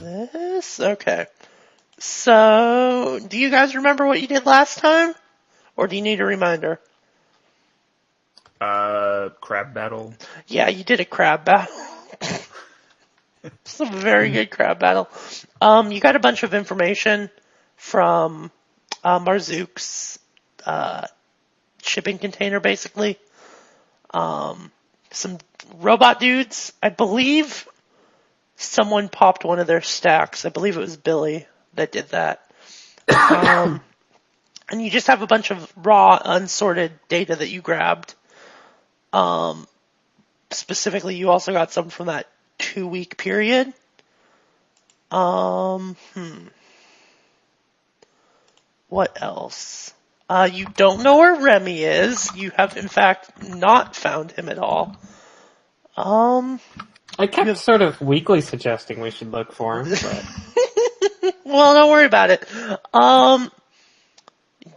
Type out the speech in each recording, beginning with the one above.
this? Okay. So, do you guys remember what you did last time? Or do you need a reminder? Crab battle. Yeah, you did a crab battle. It's a very good crab battle. You got a bunch of information from Marzuq's shipping container, basically. Some robot dudes. I believe someone popped one of their stacks. I believe it was Billy that did that. And you just have a bunch of raw, unsorted data that you grabbed. Specifically, you also got some from that 2-week period. What else? You don't know where Remmy is. You have, in fact, not found him at all. I kept sort of weekly suggesting we should look for him, but... Well, don't worry about it.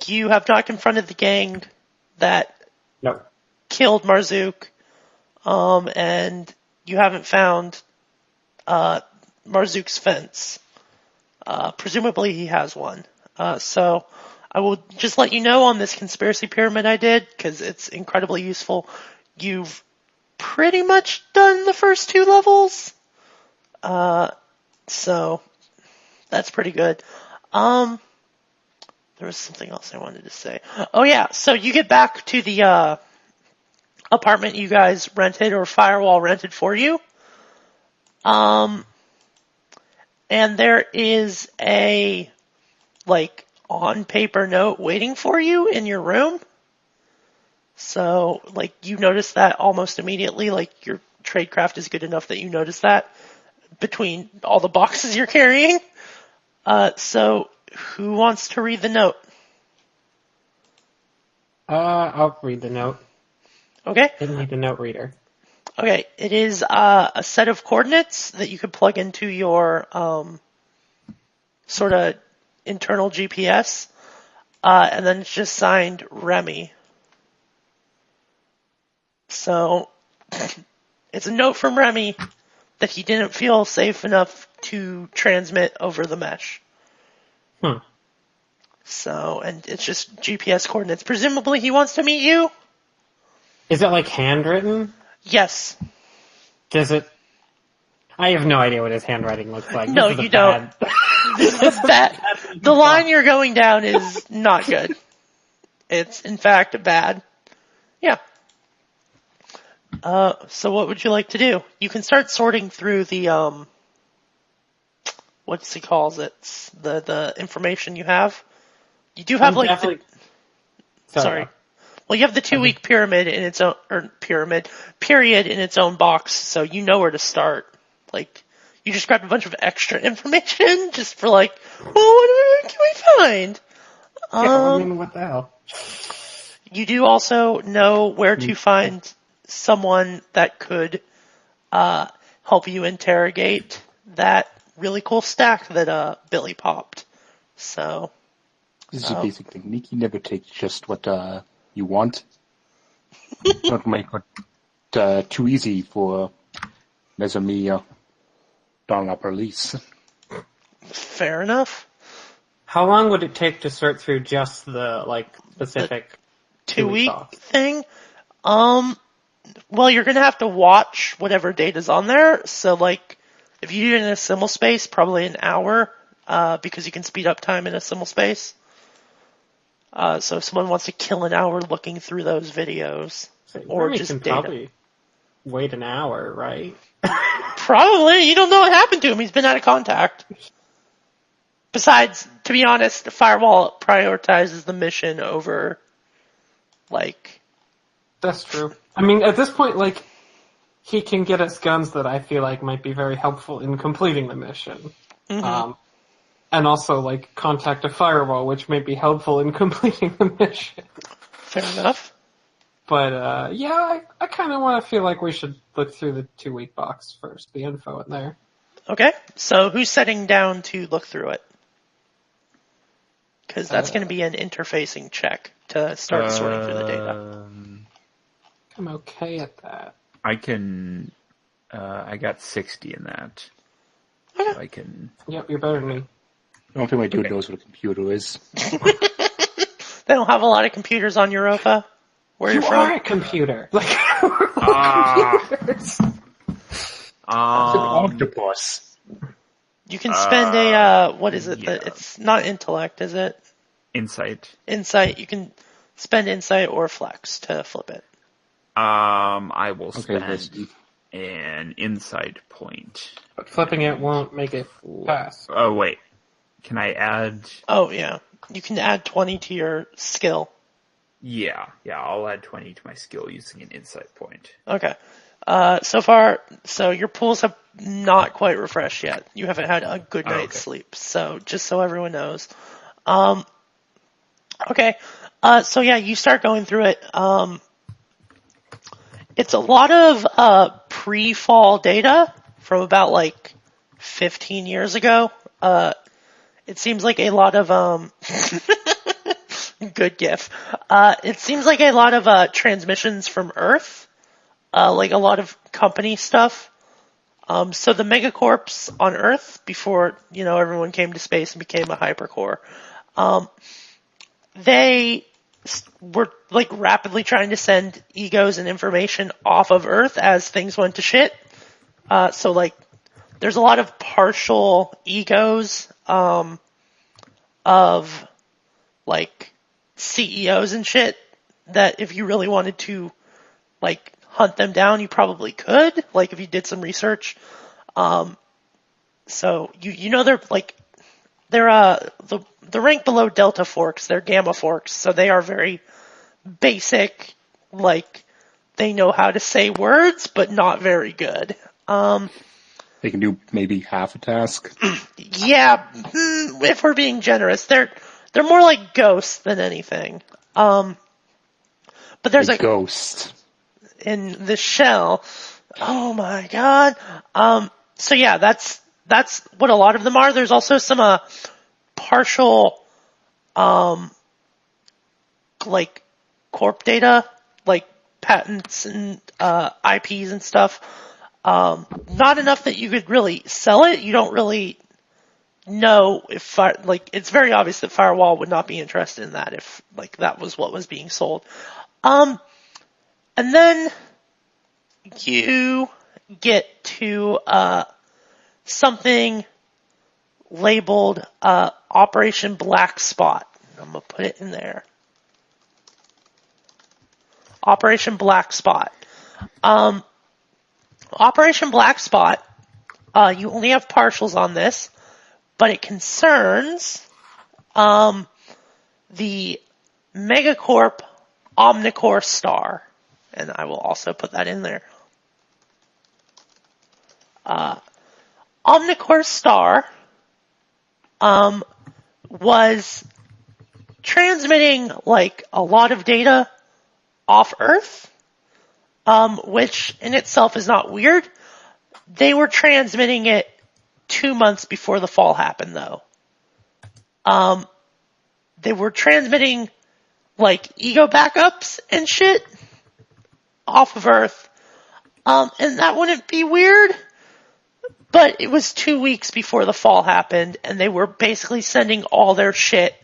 You have not confronted the gang that killed Marzuq, and you haven't found Marzuq's fence. Presumably he has one. So I will just let you know on this conspiracy pyramid I did, because it's incredibly useful. You've pretty much done the first 2 levels. So that's pretty good. There was something else I wanted to say. Oh yeah, so you get back to the apartment you guys rented, or Firewall rented for you. And there is a, on paper note waiting for you in your room. So, you notice that almost immediately, your tradecraft is good enough that you notice that between all the boxes you're carrying. So, who wants to read the note? I'll read the note. Okay. I need the note reader. Okay, it is a set of coordinates that you could plug into your sort of internal GPS, and then it's just signed Remmy. So, it's a note from Remmy that he didn't feel safe enough to transmit over the mesh. So, and it's just GPS coordinates. Presumably he wants to meet you? Is it, handwritten? Yes. Does it... I have no idea what his handwriting looks like. No, you don't. This is bad. The line you're going down is not good. It's, in fact, bad. Yeah. So what would you like to do? You can start sorting through the, what's he calls it? The information you have. You do have, Sorry. Well, you have the 2-week pyramid in its own, or period in its own box, so you know where to start. You just grabbed a bunch of extra information just for what can we find? What the hell? You do also know where to find someone that could help you interrogate that really cool stack that Billy popped. So this is a basic technique. You never take just what you want. Don't make it too easy for Mesomia down upper lease. Fair enough. How long would it take to sort through just the specific 2-week thing? Well, you're gonna have to watch whatever data's on there. So, if you do it in a simul space, probably an hour, because you can speed up time in a simul space. So if someone wants to kill an hour looking through those videos, or Remmy just can data. probably wait an hour, right? Probably. You don't know what happened to him. He's been out of contact. Besides, to be honest, Firewall prioritizes the mission over, That's true. I mean, at this point, he can get us guns that I feel like might be very helpful in completing the mission. Mm-hmm. And also, contact a firewall, which may be helpful in completing the mission. Fair enough. But, I kind of want to feel like we should look through the 2-week box first, the info in there. Okay, so who's setting down to look through it? Because that's going to be an interfacing check to start sorting through the data. I'm okay at that. I can... I got 60 in that. So I can. Yep, you're better than me. I don't think my dude knows what a computer is. They don't have a lot of computers on Europa. Where You you're from? are a computer. Like, computers. Octopus. You can spend a, what is it? Yeah. It's not intellect, is it? Insight. Insight. You can spend insight or flex to flip it. I will spend that's- an insight point. But flipping it won't make it pass. Oh, wait. Can I add... Oh, yeah. You can add 20 to your skill. Yeah, I'll add 20 to my skill using an insight point. Okay. So your pools have not quite refreshed yet. You haven't had a good night's sleep. So just so everyone knows. Okay. So yeah, you start going through it. It's a lot of pre-fall data from about like 15 years ago. It seems like a lot of good gif. It seems like a lot of transmissions from Earth, like a lot of company stuff. So the megacorps on Earth, before everyone came to space and became a hypercore, they were like rapidly trying to send egos and information off of Earth as things went to shit. So like there's a lot of partial egos of like CEOs and shit that if you really wanted to like hunt them down, you probably could, like if you did some research. So they're like the rank below Delta Forks, they're Gamma Forks, so they are very basic, like they know how to say words but not very good. They can do maybe half a task. Yeah, if we're being generous, they're more like ghosts than anything. But there's a ghost in the shell. Oh my god. So yeah, that's what a lot of them are. There's also some partial like corp data, like patents and IPs and stuff. Not enough that you could really sell it. You don't really know if it's very obvious that Firewall would not be interested in that if like that was what was being sold. And then you get to something labeled Operation Black Spot. I'm gonna put it in there. Operation Black Spot. Operation Black Spot, you only have partials on this, but it concerns the Megacorp Omnicore Star. And I will also put that in there. Omnicore Star was transmitting like a lot of data off Earth, which in itself is not weird. They were transmitting it 2 months before the fall happened, though. They were transmitting like ego backups and shit off of Earth. And that wouldn't be weird, but it was 2 weeks before the fall happened, and they were basically sending all their shit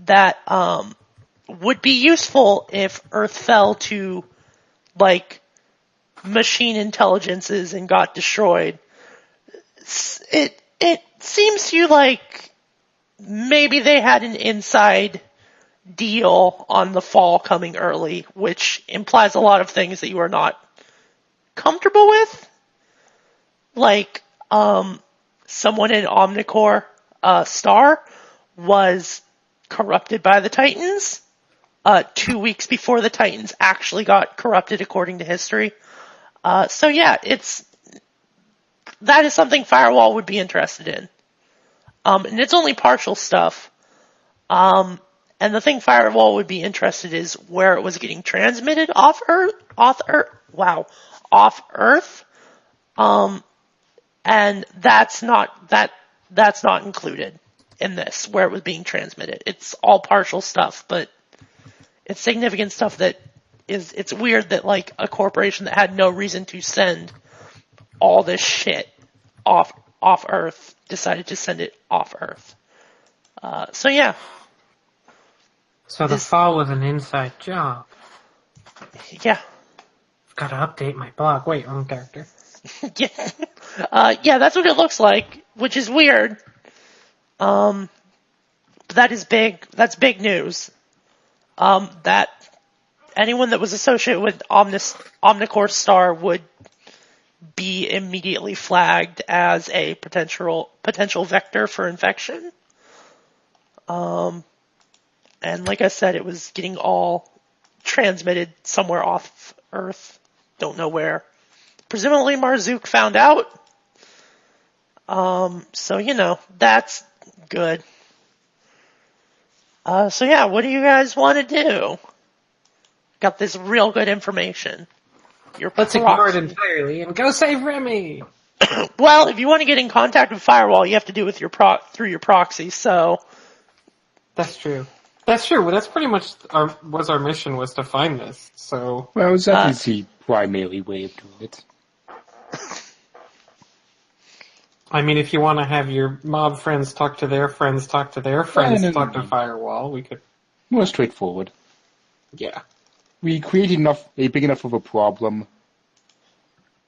that would be useful if Earth fell to like machine intelligences and got destroyed. It seems to you like maybe they had an inside deal on the fall coming early, which implies a lot of things that you are not comfortable with. Like, someone in Omnicore Star was corrupted by the Titans 2 weeks before the Titans actually got corrupted according to history. So yeah, that is something Firewall would be interested in. And it's only partial stuff. And the thing Firewall would be interested is where it was getting transmitted off Earth. And that's not included in this, where it was being transmitted. It's all partial stuff, but it's significant stuff that it's weird that like a corporation that had no reason to send all this shit off off Earth decided to send it off Earth. So yeah. So the fall was an inside job. Yeah. Gotta update my blog. Wait, wrong character. Yeah, that's what it looks like, which is weird. But that is big. That's big news. That anyone that was associated with Omnicore Star would be immediately flagged as a potential vector for infection. And like I said, it was getting all transmitted somewhere off Earth. Don't know where. Presumably Marzuq found out. So, that's good. So yeah, what do you guys want to do? Got this real good information. Let's ignore it entirely and go save Remmy! Well, if you want to get in contact with Firewall, you have to do it with through your proxy, so... That's true. That's true. Well, that's pretty much our mission was to find this, so... Well, that is the primary way of doing it. I mean, if you want to have your mob friends talk to their friends, talk to their friends, talk to Firewall, we could... More straightforward. Yeah. We create a big enough of a problem,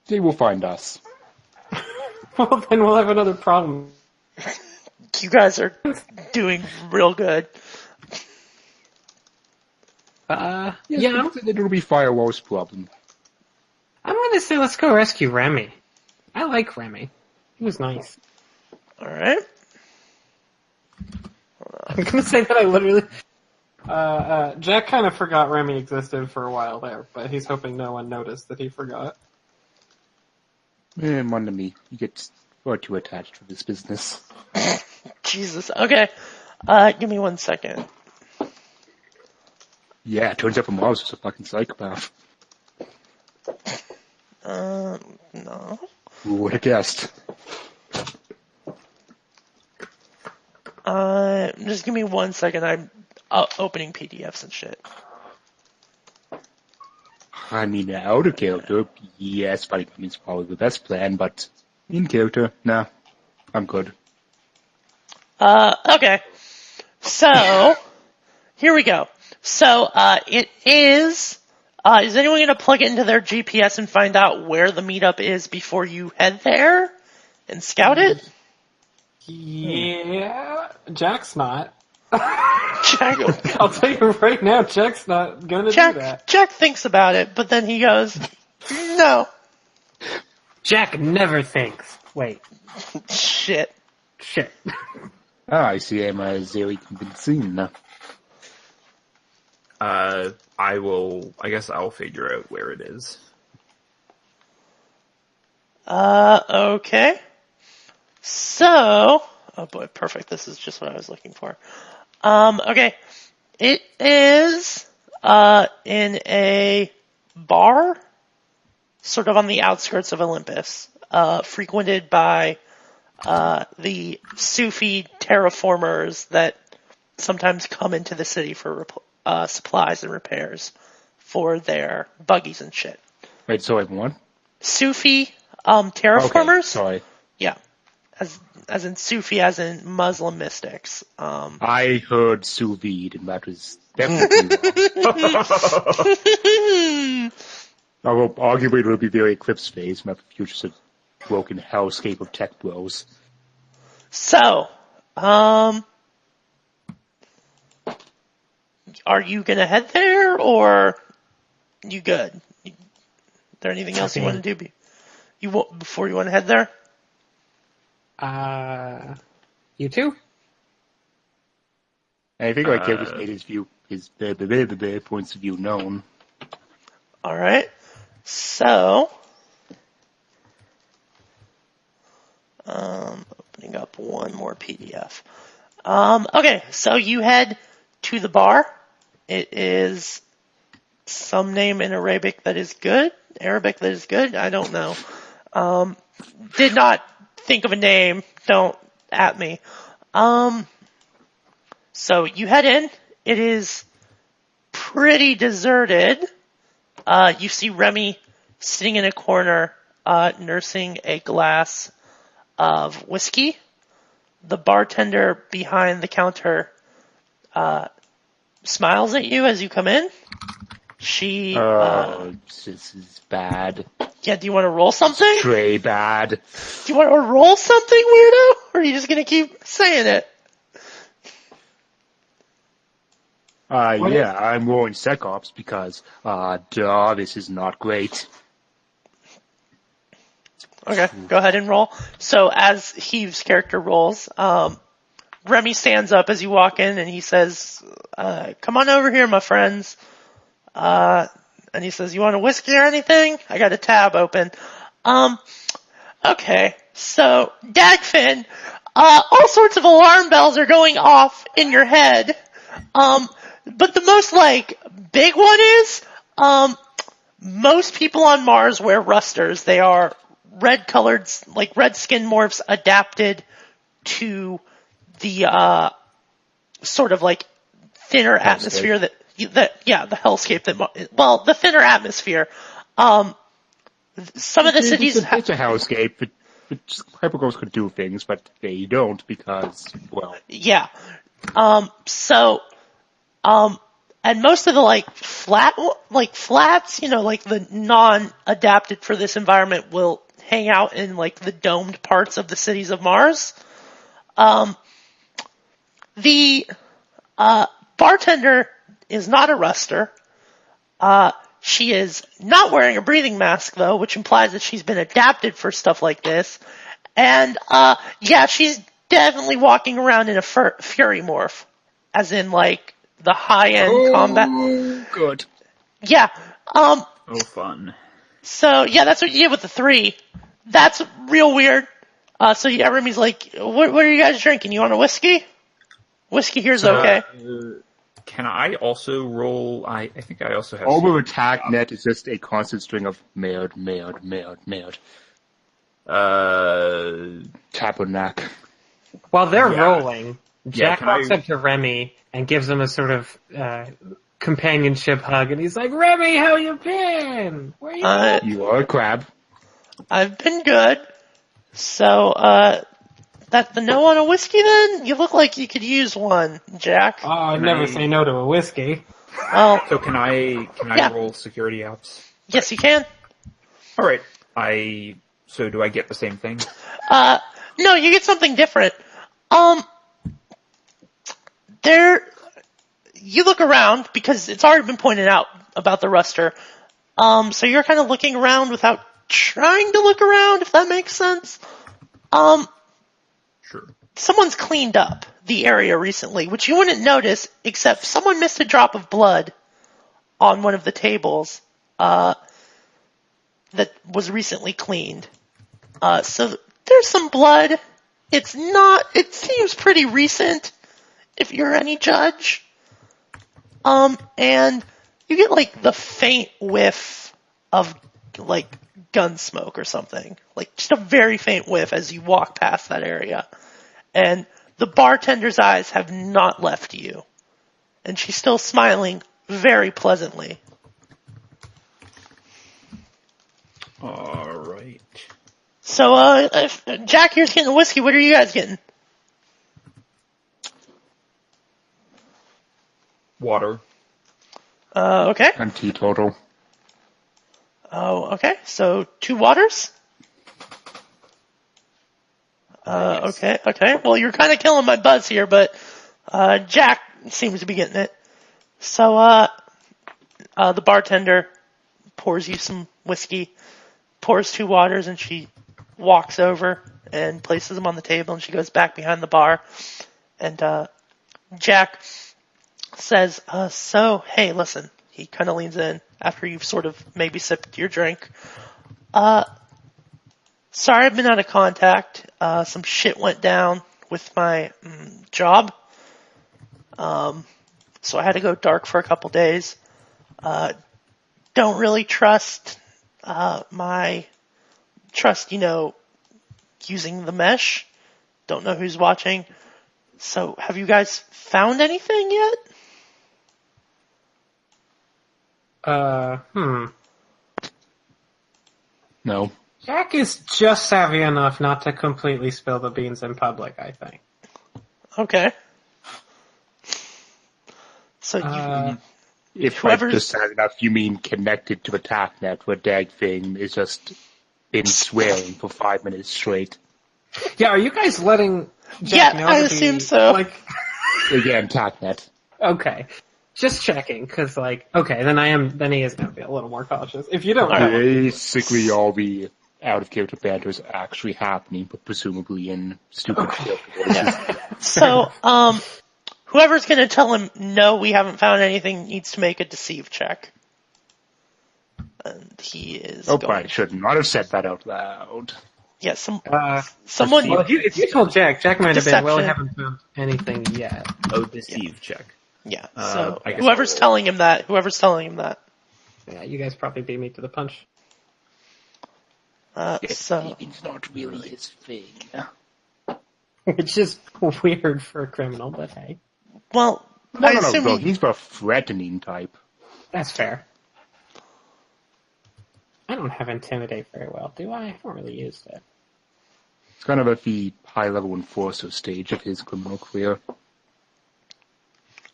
they will find us. Well, then we'll have another problem. You guys are doing real good. Yeah. It'll be Firewall's problem. I'm gonna say let's go rescue Remmy. I like Remmy. He was nice. Alright. I'm gonna say that I literally... Jack kind of forgot Remmy existed for a while there, but he's hoping no one noticed that he forgot. One to me. You get far too attached to this business. Jesus. Okay. Give me 1 second. Yeah, it turns out Mars is a fucking psychopath. No. Who would have guessed? Just give me 1 second. I'm opening PDFs and shit. I mean, out of character, yes, fighting is probably the best plan, but in character, nah, I'm good. Okay. So, here we go. So, it is anyone going to plug it into their GPS and find out where the meetup is before you head there and scout it? Yeah, Jack's not. Jack, I'll tell you right now, Jack's not gonna do that. Jack thinks about it, but then he goes, no. Jack never thinks. Wait. Shit. I see I'm very convincing. I guess I'll figure out where it is. Okay. So, oh boy, perfect. This is just what I was looking for. Okay. It is, in a bar, sort of on the outskirts of Olympus, frequented by, the Sufi terraformers that sometimes come into the city for, supplies and repairs for their buggies and shit. Wait, so everyone? Sufi, terraformers? Okay, sorry. Yeah. As in Sufi, as in Muslim mystics. I heard sous vide, and that was definitely wrong. Although, arguably, it will be very Eclipse phase, not the future's a broken hellscape of tech bros. So, are you gonna head there, or you good? Is there anything else you want to do before you want to head there? You too? I think like Yavuz made his points of view known. Alright. So, opening up one more PDF. Okay, so you head to the bar. It is some name in Arabic that is good. I don't know. Did not think of a name. Don't at me. So you head in. It is pretty deserted. You see Remmy sitting in a corner, nursing a glass of whiskey. The bartender behind the counter smiles at you as you come in. She... this is bad. Yeah, do you want to roll something? Stray bad. Do you want to roll something, weirdo? Or are you just going to keep saying it? Yeah, I'm rolling Sec Ops because, this is not great. Okay, go ahead and roll. So as Heave's character rolls, Remy stands up as you walk in and he says, come on over here, my friends. And he says, you want a whiskey or anything? I got a tab open. Okay, so Dagfinn, all sorts of alarm bells are going off in your head. But the most, big one is, most people on Mars wear rusters. They are red-colored, red-skin morphs adapted to the, thinner atmosphere the hellscape the thinner atmosphere. Some of the cities... It's a hellscape. Hypergirls could do things, but they don't because, well... Yeah. And most of the, flats, the non-adapted for this environment will hang out in, the domed parts of the cities of Mars. The bartender is not a ruster. She is not wearing a breathing mask, though, which implies that she's been adapted for stuff like this. And, she's definitely walking around in a fury morph. As in, the high-end combat. Oh, good. Yeah. Oh, fun. So, yeah, that's what you get with the 3. That's real weird. Remy's like, what are you guys drinking? You want a whiskey? Whiskey here's okay. Can I also roll? I think I also have... Over attack net is just a constant string of mailed. Tabernacle. While they're rolling, Jack can walks I- up to Remy and gives him a sort of companionship hug, and he's like, Remy, how you been? Where you been? You are a crab. I've been good. So, that the no on a whiskey then? You look like you could use one, Jack. Oh, I'd never say no to a whiskey. Oh, So can I Yeah. roll security apps? yes you can. All right. So do I get the same thing? No, you get something different. You look around, because it's already been pointed out about the ruster. So you're kind of looking around without trying to look around, if that makes sense. Sure. Someone's cleaned up the area recently, which you wouldn't notice, except someone missed a drop of blood on one of the tables, that was recently cleaned. So there's some blood. It seems pretty recent, if you're any judge. And you get, the faint whiff of, gun smoke or something. Just a very faint whiff as you walk past that area. And the bartender's eyes have not left you. And she's still smiling very pleasantly. All right. So, if Jack here's getting whiskey, what are you guys getting? Water. Okay. And teetotal. Oh, okay. So 2 waters? Yes. Okay. Well, you're kind of killing my buzz here, but, Jack seems to be getting it. So, the bartender pours you some whiskey, pours 2 waters, and she walks over and places them on the table, and she goes back behind the bar. And, Jack says, so, hey, listen. He kind of leans in after you've sort of maybe sipped your drink. Sorry I've been out of contact. Some shit went down with my job. So I had to go dark for a couple days. Don't really trust using the mesh. Don't know who's watching. So have you guys found anything yet? No. Jack is just savvy enough not to completely spill the beans in public, I think. Okay. So you... If by just savvy enough, you mean connected to a TACnet where Dagfinn is just been swearing for 5 minutes straight. Yeah, are you guys letting Jack know? I assume so. Again, TACnet. Okay. Just checking, because, okay, then he is going to be a little more cautious. If you don't know. Basically, all the out-of-character banter is actually happening, but presumably in stupid yeah. So, whoever's going to tell him, no, we haven't found anything, needs to make a deceive check. And he is I should not have said that out loud. Yeah, someone... Well, if you told Jack might have been, well, I haven't found anything yet. Oh, deceive check. Yeah, so whoever's telling him that. Yeah, you guys probably beat me to the punch. It's not really his thing. Which is weird for a criminal, but hey. Well, no, he's the threatening type. That's fair. I don't have Intimidate very well, do I? I haven't really used it. It's kind of at the high-level enforcer stage of his criminal career.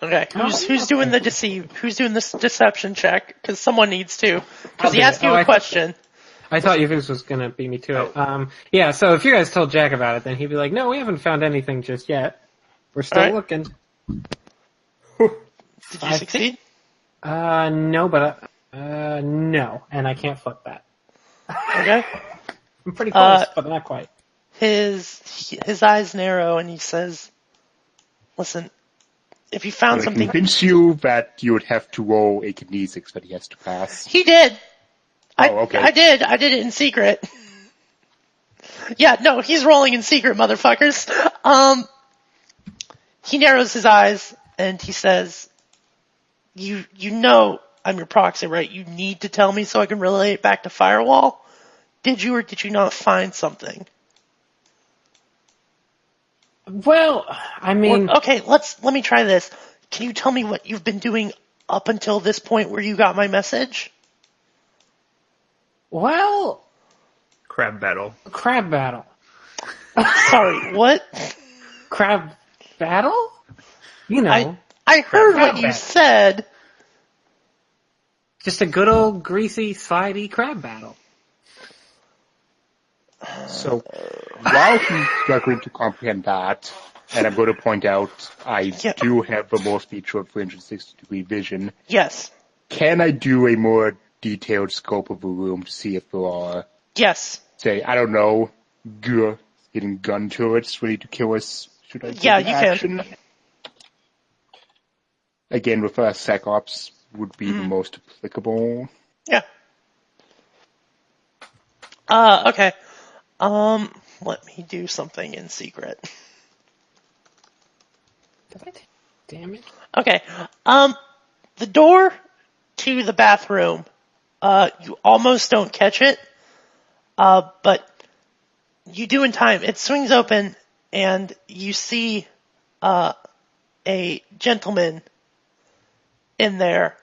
Okay, who's doing the deceive? Who's doing this deception check? Because someone needs to. Because he asked you a question. I thought Yavuz was going to beat me to it. Yeah, so if you guys told Jack about it, then he'd be like, no, we haven't found anything just yet. We're still looking. Did you succeed? No, but, no, and I can't flip that. Okay. I'm pretty close, but not quite. His eyes narrow and he says, listen, if you found something... I convince you that you would have to roll a kinesics that he has to pass. He did! Okay. I did it in secret. Yeah, no, he's rolling in secret, motherfuckers. He narrows his eyes and he says, you know I'm your proxy, right? You need to tell me so I can relay it back to Firewall? Did you or did you not find something? Well, I mean... Okay, let me try this. Can you tell me what you've been doing up until this point where you got my message? Well... Crab battle. Sorry, what? Crab battle? You know. I heard what you said. Just a good old greasy, slidey crab battle. So, while he's struggling to comprehend that, and I'm going to point out I do have the more feature of 360-degree vision. Yes. Can I do a more detailed scope of the room to see if there are... Yes. Say, I don't know, getting gun turrets ready to kill us? Should I take action? Can. Again, with SecOps would be the most applicable. Yeah. Okay. Let me do something in secret. Did I take damage? Okay. The door to the bathroom, you almost don't catch it, but you do in time. It swings open, and you see a gentleman in there,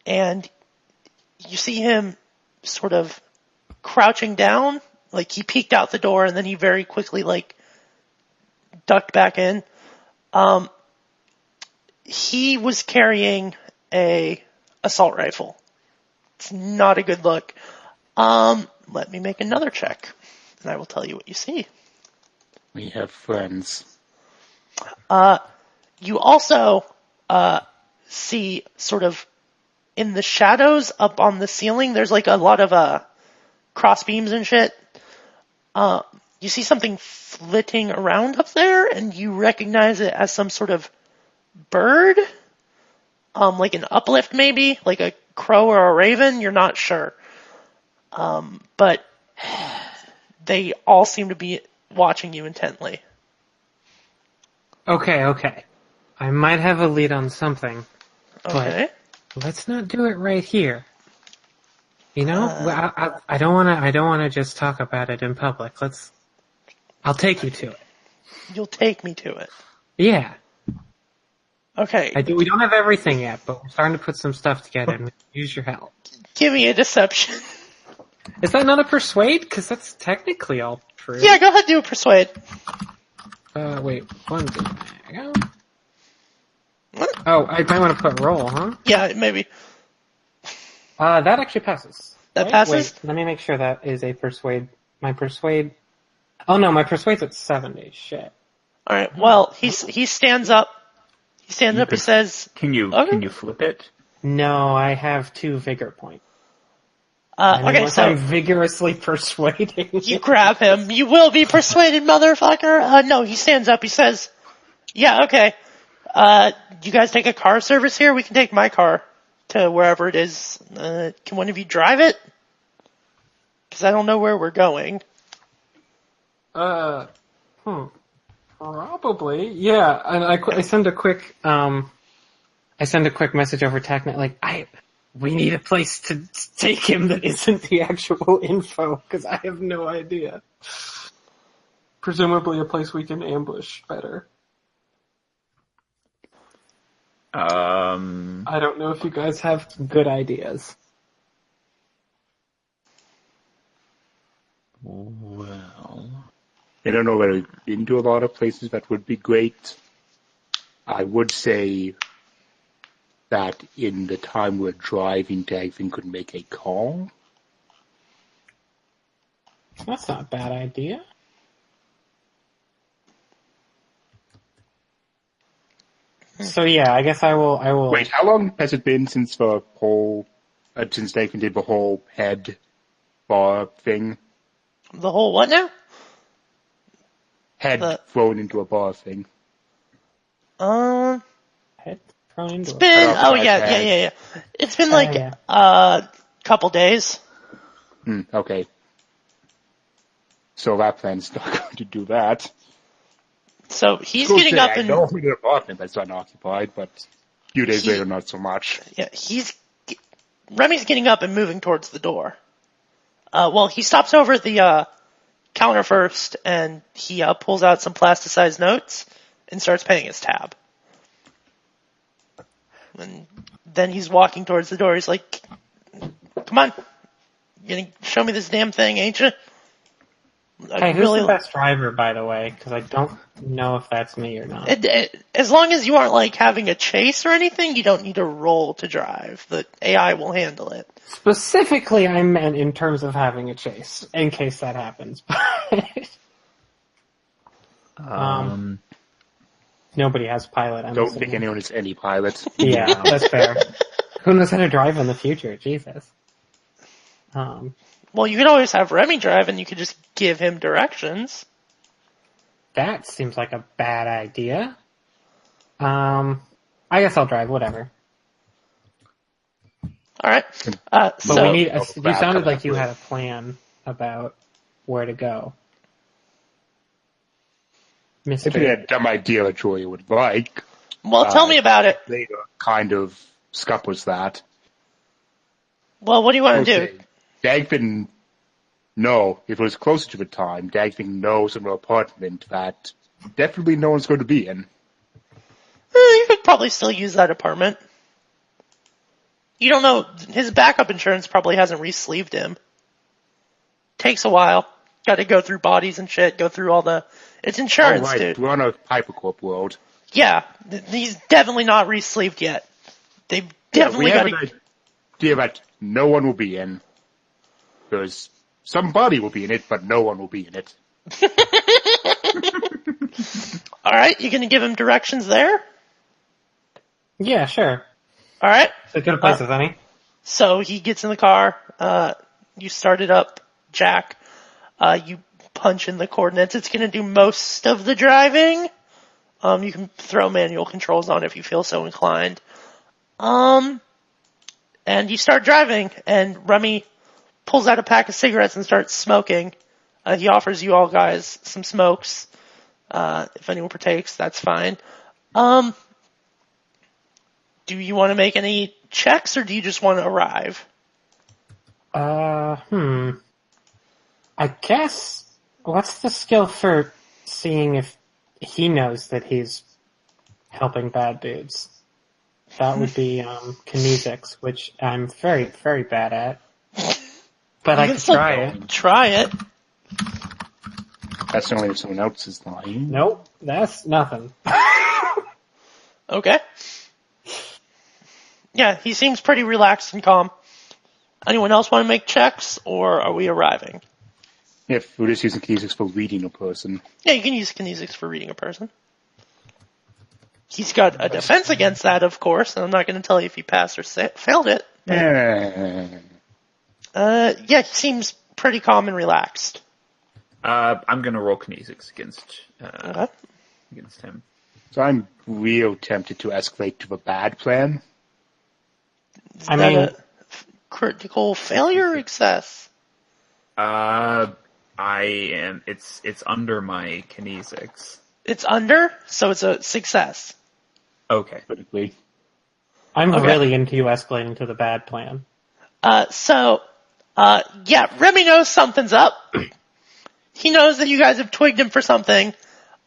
and you see him sort of crouching down. Like, he peeked out the door, and then he very quickly, ducked back in. He was carrying a assault rifle. It's not a good look. Let me make another check, and I will tell you what you see. We have friends. You also see sort of in the shadows up on the ceiling, there's a lot of cross beams and shit. You see something flitting around up there, and you recognize it as some sort of bird, like an uplift maybe, like a crow or a raven, you're not sure. But they all seem to be watching you intently. Okay. I might have a lead on something. Okay. But let's not do it right here. You know, I don't want to just talk about it in public. I'll take you to it. You'll take me to it. Yeah. Okay. We don't have everything yet, but we're starting to put some stuff together and use your help. Give me a deception. Is that not a persuade? Because that's technically all true. Yeah, go ahead, do a persuade. Wait, one. There you go. What? Oh, I might want to put roll, huh? Yeah, maybe. That actually passes. That Right? passes? Wait, let me make sure that is a persuade. My persuade. Oh no, my persuade's at 70. Shit. All right. Well, he stands up. He stands up. He says, Can you flip it? No, I have 2 vigor points. "Okay, Unless so I'm vigorously persuading. you grab him. You will be persuaded, motherfucker." No, he stands up. He says, "Yeah, okay. You guys take a car service here? We can take my car to wherever it is. Can one of you drive it? Because I don't know where we're going." Probably, yeah. And I send a quick message over TechNet, like, we need a place to take him that isn't the actual info, because I have no idea. Presumably a place we can ambush better. I don't know if you guys have good ideas. Well, I don't know whether we've been to a lot of places that would be great. I would say that in the time we're driving, Dagfinn could make a call. That's not a bad idea. So yeah, I guess I will. Wait, how long has it been since the whole, since Dagfinn did the whole head bar thing? The whole what now? Head thrown into a bar thing. Head thrown into It's been, yeah. It's been like, couple days. Okay. So that plan's not going to do that. So he's getting up and... I know the apartment that's unoccupied, but a few days later, not so much. Yeah, Remy's getting up and moving towards the door. Well, he stops over at the counter first, and he pulls out some plasticized notes and starts paying his tab. And then he's walking towards the door. He's like, "Come on, you gonna show me this damn thing, ain't you?" Hey, who's the best driver, by the way? Because I don't know if that's me or not. As long as you aren't like having a chase or anything, you don't need to roll to drive. The AI will handle it. Specifically, I meant in terms of having a chase, in case that happens. Nobody has pilot. Don't think anyone is any pilot. Yeah, that's fair. Who knows how to drive in the future? Jesus. Well, you could always have Remy drive, and you could just give him directions. That seems like a bad idea. I guess I'll drive. Whatever. All right. But so we need. You sounded like you had a plan about where to go. If you had a dumb idea that Joy would like. Well, tell me about it. Later kind of scuppers that. Well, what do you want to do? Dagfinn, no, if it was closer to the time, Dagfinn knows of an apartment that definitely no one's going to be in. You could probably still use that apartment. You don't know, his backup insurance probably hasn't re-sleeved him. Takes a while. Got to go through bodies and shit, go through all the... It's insurance, dude. We're on a Hypercorp world. Yeah, he's definitely not re-sleeved yet. They've definitely got to... We have an idea that no one will be in. Because somebody will be in it, but no one will be in it. Alright, you gonna give him directions there? Yeah, sure. Alright. So good a place as any. So he gets in the car, you start it up, Jack, you punch in the coordinates. It's gonna do most of the driving. You can throw manual controls on if you feel so inclined. And you start driving, and Remmy pulls out a pack of cigarettes and starts smoking. He offers you all guys some smokes. If anyone partakes, that's fine. Do you want to make any checks, or do you just want to arrive? I guess, what's the skill for seeing if he knows that he's helping bad dudes? That would be kinesics, which I'm very, very bad at. But You I can could still try it. Try it. That's only if someone else is lying. Nope, that's nothing. Okay. Yeah, he seems pretty relaxed and calm. Anyone else want to make checks, or are we arriving? If we're just using kinesics for reading a person. Yeah, you can use kinesics for reading a person. He's got a defense against that, of course, and I'm not going to tell you if he passed or failed it. Yeah, he seems pretty calm and relaxed. I'm gonna roll kinesics Okay. against him. So I'm real tempted to escalate to a bad plan. Is I that mean- a critical failure or success? It's under my kinesics. It's under, so it's a success. Okay. Critically. I'm Okay. really into you escalating to the bad plan. Yeah, Remy knows something's up. He knows that you guys have twigged him for something,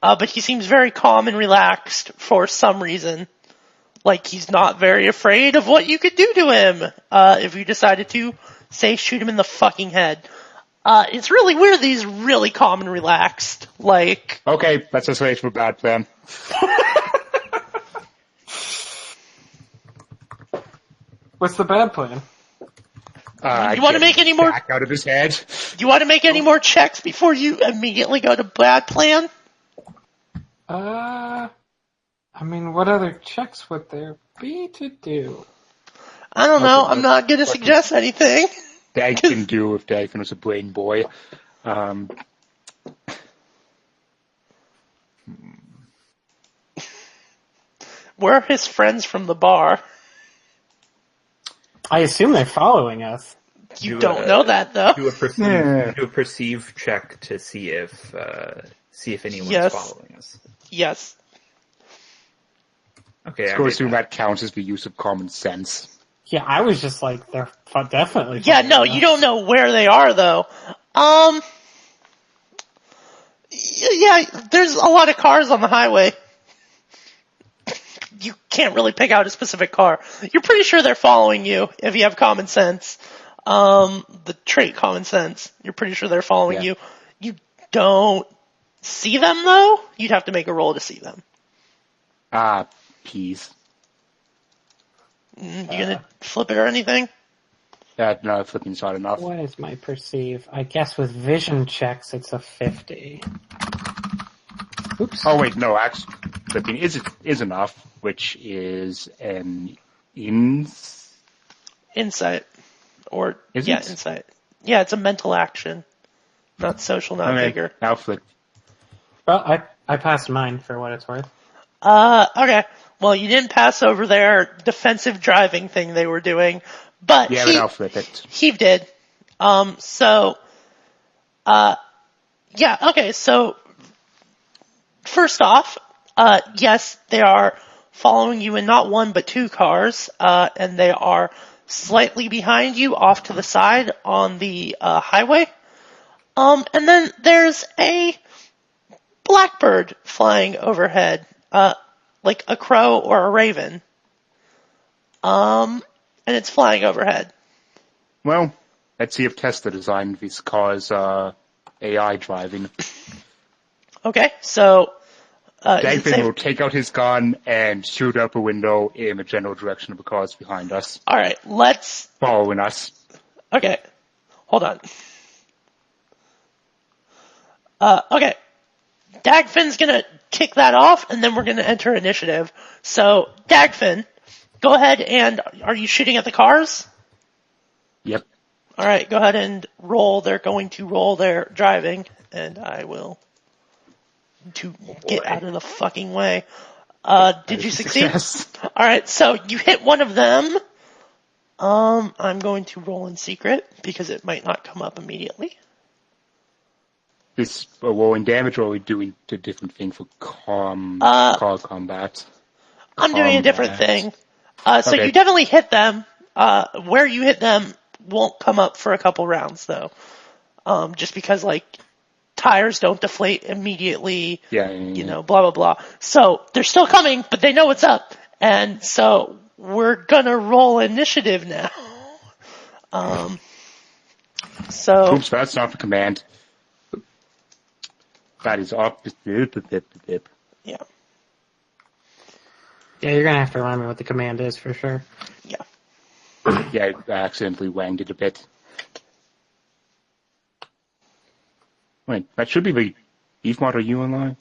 but he seems very calm and relaxed for some reason. Like he's not very afraid of what you could do to him, if you decided to, say, shoot him in the fucking head. It's really weird that he's really calm and relaxed. Like, Okay, let's escalate to a bad plan. What's the bad plan? You wanna make any more- back out of his head? do you want to make any more checks before you immediately go to bad plan? I mean, what other checks would there be to do? I don't know. I'm not going to suggest anything. Dag can do if Dagfinn was a brain boy. Where are his friends from the bar? I assume they're following us. You Do don't a- know that, though. Do a perceive, Yeah. do a perceive check to see if anyone's Yes. following us. Yes. Okay. Of I course, made that counts as the use of common sense. Yeah, I was just like, they're definitely Yeah, following no, us. you don't know where they are, though. Yeah, there's a lot of cars on the highway. You can't really pick out a specific car. You're pretty sure they're following you if you have common sense. The trait common sense. You're pretty sure they're following Yeah. you. You don't see them, though. You'd have to make a roll to see them. Peas. You gonna flip it or anything? No, flipping's not enough. What is my perceive? I guess with vision checks, it's a 50. Oops. Oh wait, no, actually, flipping is enough, which is an Insight. Or, Is yeah, it? insight. Yeah, it's a mental action. Not social, not Okay, vigor. now flip. Well, I passed mine for what it's worth. Okay. Well, you didn't pass over their defensive driving thing they were doing, but Yeah, but now flip it. he did. Yeah, okay, so, first off, yes, they are following you in not one but two cars, and they are slightly behind you off to the side on the, highway. And then there's a blackbird flying overhead, like a crow or a raven. And it's flying overhead. Well, let's see if Tesla designed these cars AI driving. Okay, so, is it Dagfinn safe- will take out his gun and shoot up a window in the general direction of the cars behind us, Alright, let's, following us. okay, hold on. Okay. Dagfinn's gonna kick that off, and then we're gonna enter initiative. So, Dagfinn, go ahead and, are you shooting at the cars? Yep. Alright, go ahead and roll. They're going to roll their driving, and I will to get out of the fucking way. Did you succeed? Success. Alright, so you hit one of them. I'm going to roll in secret, because it might not come up immediately. This rolling damage, or are we doing a different thing for car combat? I'm doing a different Combat. thing. So Okay. you definitely hit them. Where you hit them won't come up for a couple rounds, though. Just because, like, tires don't deflate immediately, Yeah. you know, blah, blah, blah. So they're still coming, but they know what's up. And so we're gonna roll initiative now. So Oops, that's not the command. That is up. yeah. Yeah, you're gonna have to remind me what the command is for sure. Yeah. Yeah, I accidentally wanged it a bit. Wait, that should be the Heavenator. Are you online?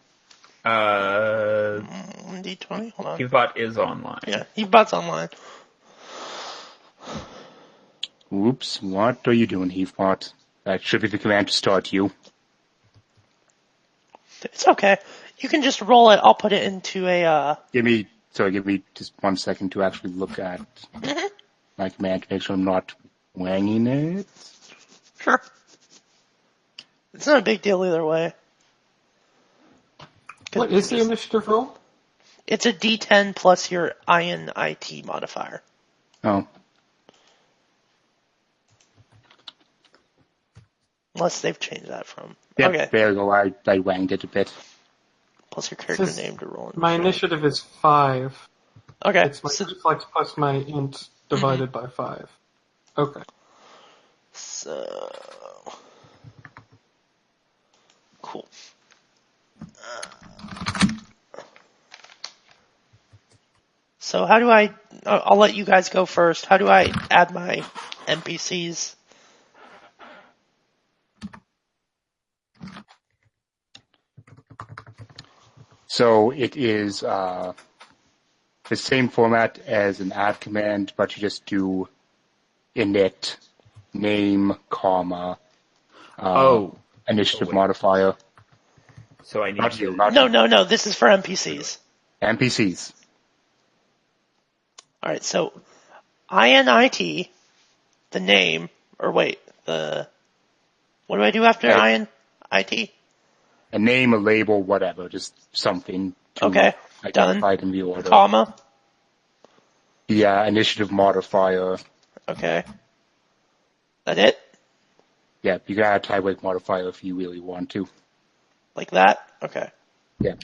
D20, hold on. Heavebot is online. Yeah, Heavebot's online. Oops, what are you doing, Heavebot? That should be the command to start you. It's okay. You can just roll it. I'll put it into a, Give me just 1 second to actually look at my command to make sure I'm not wanging it. Sure. It's not a big deal either way. What is the initiative roll? It's a D10 plus your INIT modifier. Oh. Unless they've changed that from... Yep, Okay. there you go. I wanged it a bit. Plus your character name to roll. My initiative is 5. Okay. It's my reflex plus my int divided by 5. Okay. So... Cool. So how do I... I'll let you guys go first. How do I add my NPCs? So it is the same format as an add command, but you just do init name, comma, initiative modifier. So I need Not to... you, not No. This is for NPCs. NPCs. All right, so INIT, the name, or wait, what do I do after Right. INIT? A name, a label, whatever, just something to Okay, identify done. in the order. Comma. The initiative modifier. Okay. That it? Yeah, you can add a tiebreak modifier if you really want to. Like that? Okay. Yeah.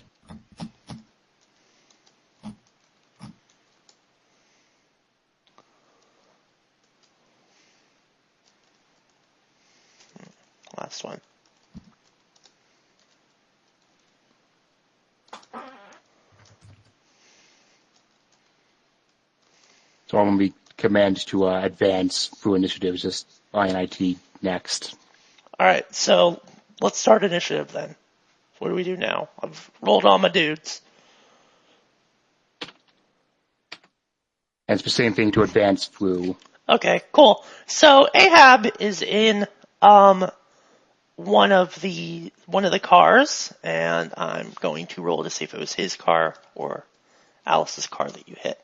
Last one. So I'm going to be command to advance through initiatives, just INIT next. All right, so let's start initiative then. What do we do now? I've rolled all my dudes. And it's the same thing to advance through. Okay, cool. So Ahab is in one of the cars, and I'm going to roll to see if it was his car or Alice's car that you hit.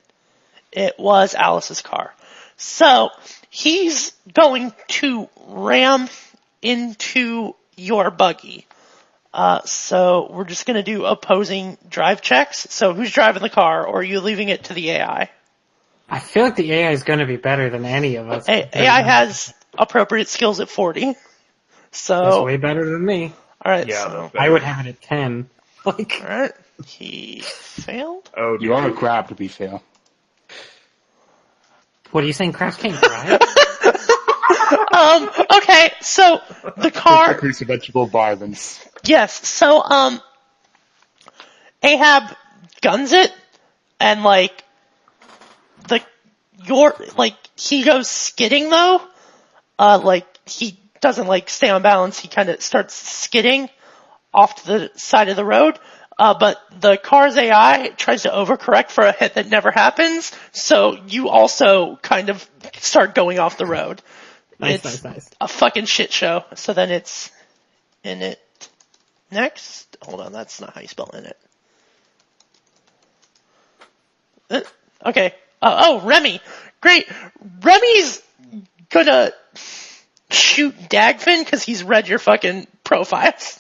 It was Alice's car. So he's going to ram into your buggy. So we're just going to do opposing drive checks. So who's driving the car, or are you leaving it to the AI? I feel like the AI is going to be better than any of us. AI has appropriate skills at 40. So That's way better than me. all right, Yeah, so that's better. I would have it at 10. Like, all right, he failed. Oh, You are a crab, to be fair. what are you saying? Crabs can't drive? Okay, so the car. Increase the vegetable violence. Yes, so Ahab guns it, and he goes skidding though. He doesn't stay on balance. He kind of starts skidding off to the side of the road. But the car's AI tries to overcorrect for a hit that never happens. So you also kind of start going off the road. Nice. A fucking shit show. So then it's in it next. Hold on, that's not how you spell in it. Okay. Remmy. Great. Remmy's gonna shoot Dagfinn because he's read your fucking profiles.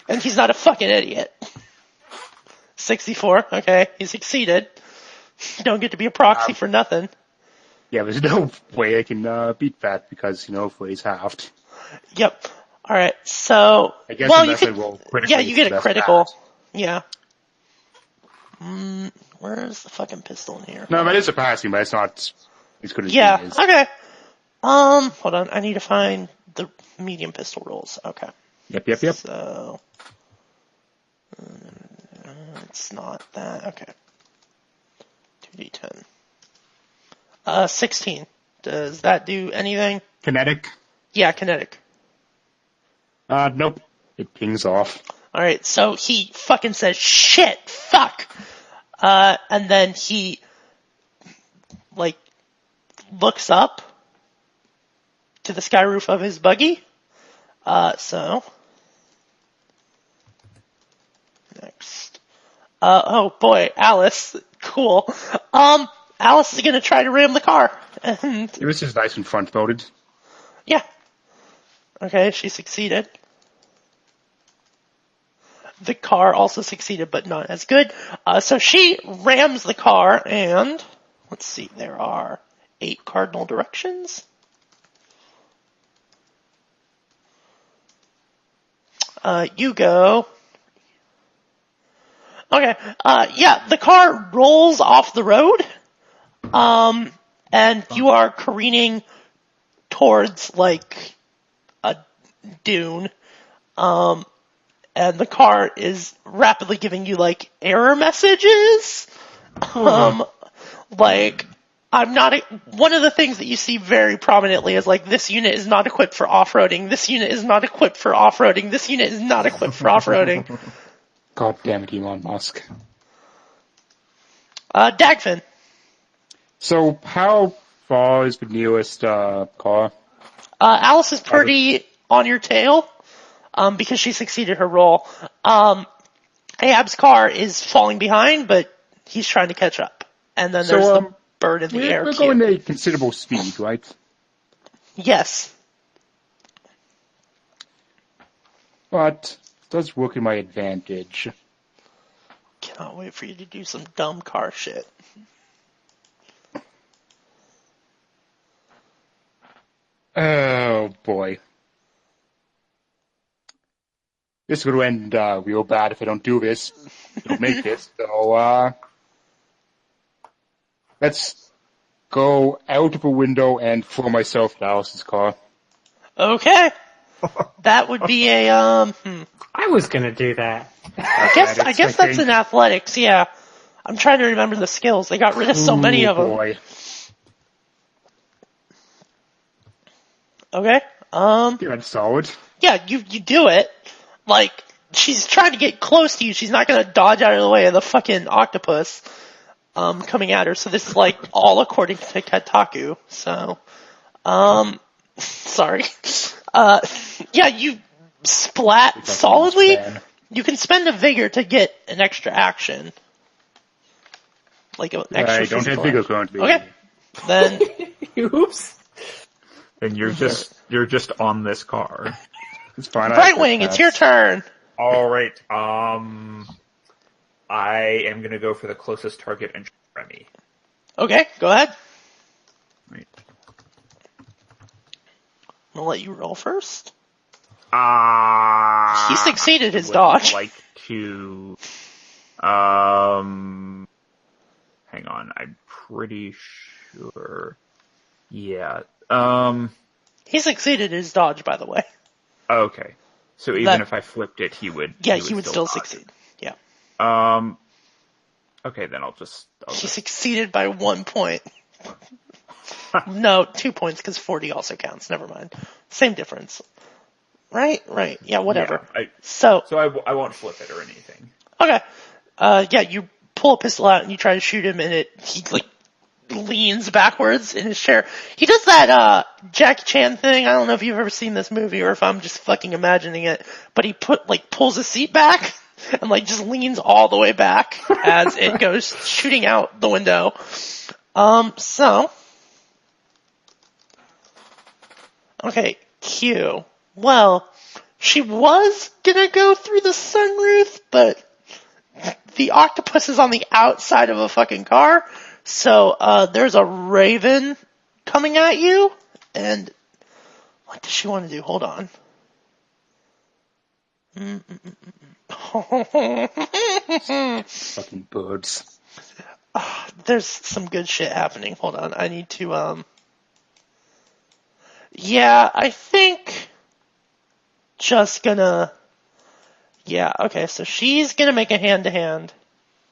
And he's not a fucking idiot. 64. Okay, he succeeded. You don't get to be a proxy for nothing. Yeah, there's no way I can beat that because, Freya's halved. Yep. Alright, so... I guess well, unless you I could, roll critically, yeah, you get a that's critical. bad. Yeah. Where's the fucking pistol in here? No, that is a passing, but it's not as good as Yeah, it is. okay. Hold on. I need to find the medium pistol rolls. Okay. Yep. So, it's not that. Okay. 2d10. 16. Does that do anything? Kinetic? Yeah, kinetic. Nope. It pings off. Alright, so he fucking says, shit, fuck! And then he, looks up to the sky roof of his buggy. Next. Oh boy, Alice. Cool. Alice is gonna try to ram the car. And, It was just nice and front-loaded. yeah. Okay, she succeeded. The car also succeeded, but not as good. So she rams the car, and let's see, there are 8 cardinal directions. You go. Okay. Yeah, the car rolls off the road, and you are careening towards a dune. And the car is rapidly giving you error messages. I'm not one of the things that you see very prominently is this unit is not equipped for off-roading. This unit is not equipped for off-roading. This unit is not equipped for off-roading. God damn it, Elon Musk. Dagfinn. So, how far is the nearest car? Alice is pretty on your tail, because she succeeded her roll. Ahab's car is falling behind, but he's trying to catch up. And then there's the bird in the air. We're going at a considerable speed, right? Yes. But it does work in my advantage. Cannot wait for you to do some dumb car shit. Oh, boy. This is going to end real bad if I don't do this. Don't make this. So, let's go out of a window and throw myself in Alice's car. Okay. That would be a, I was gonna do that. I guess that's in athletics, yeah. I'm trying to remember the skills. They got rid of so many of them. Boy. Okay. Yeah, that's solid. Yeah, you do it. She's trying to get close to you. She's not gonna dodge out of the way of the fucking octopus, coming at her. So this is all according to Kotaku. So, sorry. Yeah, you splat solidly. You can spend a vigor to get an extra action. An extra I don't have vigor currently. Okay. Then, Oops. And you're just on this car. It's fine. Brightwing, it's your turn. All right. I am gonna go for the closest target and Remmy. Okay, go ahead. Right. I'm gonna let you roll first. He succeeded his dodge. Like to, hang on. I'm pretty sure. Yeah. He succeeded his dodge, by the way. Okay. So even if I flipped it, he would. Yeah, he would still dodge. succeed. Yeah. Okay, then I'll just. He succeeded by 1 point. No, 2 points because 40 also counts. Never mind. Same difference. Right. Yeah. Whatever. Yeah, so I won't flip it or anything. Okay. Yeah, you pull a pistol out and you try to shoot him, and he leans backwards in his chair. He does that Jackie Chan thing. I don't know if you've ever seen this movie or if I'm just fucking imagining it, but he pulls his seat back and just leans all the way back as it goes shooting out the window. Okay, Q. Well, she was gonna go through the sunroof, but the octopus is on the outside of a fucking car, so there's a raven coming at you, and what does she want to do? Hold on. Fucking birds. There's some good shit happening. Hold on, I need to Yeah, I think just gonna... Yeah, okay, so she's gonna make a hand-to-hand.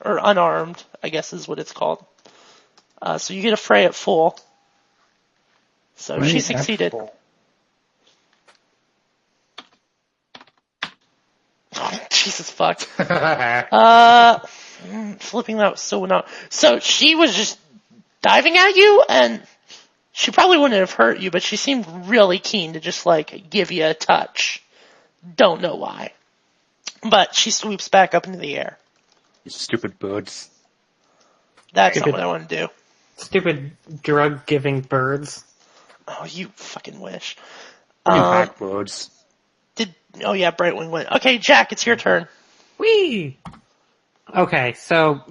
Or unarmed, I guess is what it's called. So you get a fray at full. So she succeeded. Oh, Jesus fuck. Flipping that was so not. So she was just diving at you, and she probably wouldn't have hurt you, but she seemed really keen to just, like, give you a touch. Don't know why. But she swoops back up into the air. You stupid birds. That's not what I want to do. Stupid drug-giving birds. Oh, you fucking wish. Impact birds. Oh yeah, Brightwing went. Okay, Jack, it's your turn. Whee! Okay, so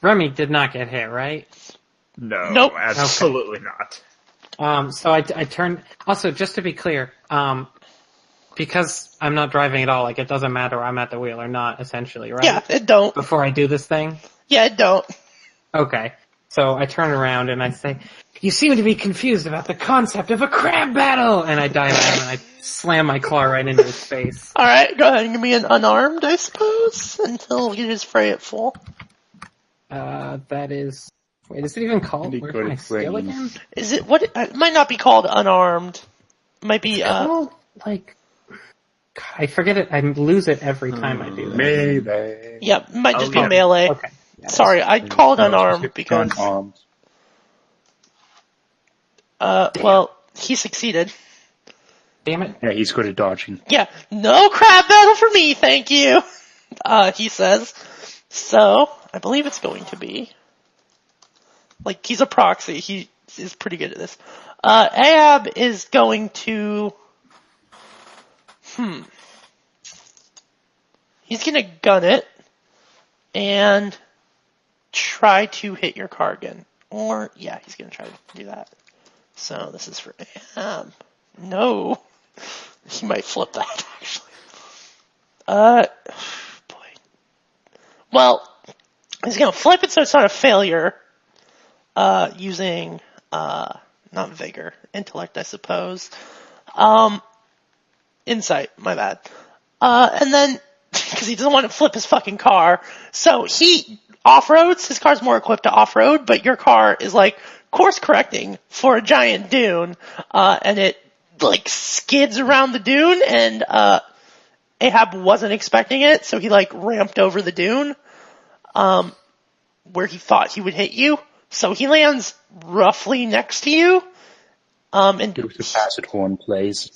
Remy did not get hit, right? No, Nope. absolutely not. So I turned... Also, just to be clear, because I'm not driving at all, like, it doesn't matter I'm at the wheel or not, essentially, right? Yeah, it don't. Before I do this thing? Yeah, it don't. Okay. So I turn around and I say, "You seem to be confused about the concept of a crab battle!" And I dive at him and I slam my claw right into his face. Alright, go ahead and give me an unarmed, I suppose, until he just fray it full. That is... Wait, is it even called? Pretty Where's good my at skill bringing- again? Is it, what, it might not be called unarmed. It might be, Oh, like... God, I forget it. I lose it every time I do that. Melee. yeah, it might just be yeah. melee. Okay. Yeah, Sorry, I called unarmed because, Unarmed. well, he succeeded. Damn it. Yeah, he's good at dodging. Yeah, no crab battle for me, thank you, he says. So, I believe it's going to be, like, he's a proxy, he is pretty good at this. Ahab is going to, he's gonna gun it, and try to hit your car again. Or, yeah, he's gonna try to do that. So, this is for Ahab. No. He might flip that, actually. Boy. Well, he's gonna flip it so it's not a failure, using, not vigor, intellect, I suppose. Insight, my bad. And then, because he doesn't want to flip his fucking car, so he off-roads, his car's more equipped to off-road, but your car is, like, course-correcting for a giant dune, and it, like, skids around the dune, and, Ahab wasn't expecting it, so he, like, ramped over the dune, where he thought he would hit you, so he lands roughly next to you, and Do the facet horn plays.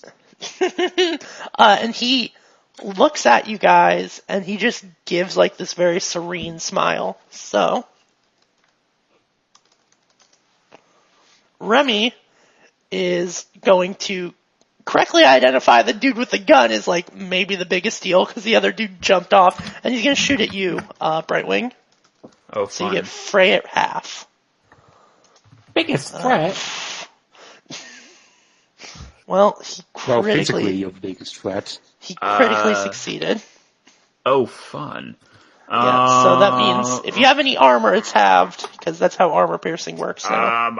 and he looks at you guys, and he just gives, like, this very serene smile. So, Remy is going to correctly identify the dude with the gun as, like, maybe the biggest deal, because the other dude jumped off, and he's going to shoot at you, Brightwing. Oh, So you fun. get fray at half. Biggest threat? Well, he Well, physically, critically, your biggest threat. succeeded. Oh, fun. Yeah, so that means if you have any armor, it's halved, because that's how armor piercing works now.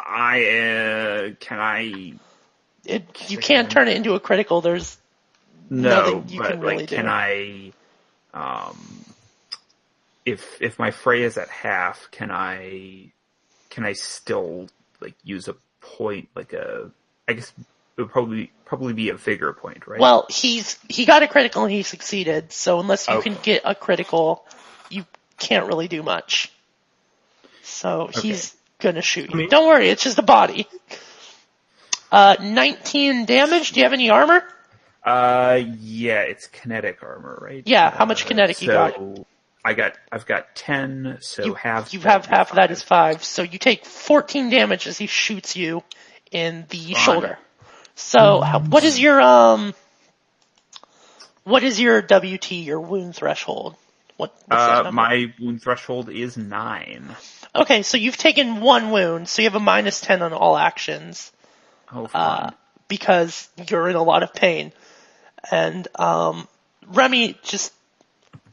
Can I? You can't turn it into a critical, there's No, nothing you but can really like, do. can I? If my fray is at half, can I still like use a point, like I guess it would probably be a vigor point, right? Well, he got a critical and he succeeded, so unless you Okay. can get a critical, you can't really do much. So he's gonna shoot you. Don't worry, it's just a body. 19 damage, do you have any armor? Yeah, it's kinetic armor, right? Yeah, how much kinetic you got? I've got 10, so half. You have half of that is 5, so you take 14 damage as he shoots you in the shoulder. So, what is your WT, your wound threshold? What's that number? My wound threshold is 9. Okay, so you've taken 1 wound, so you have a minus 10 on all actions, Oh, fun. because you're in a lot of pain. And, Remy just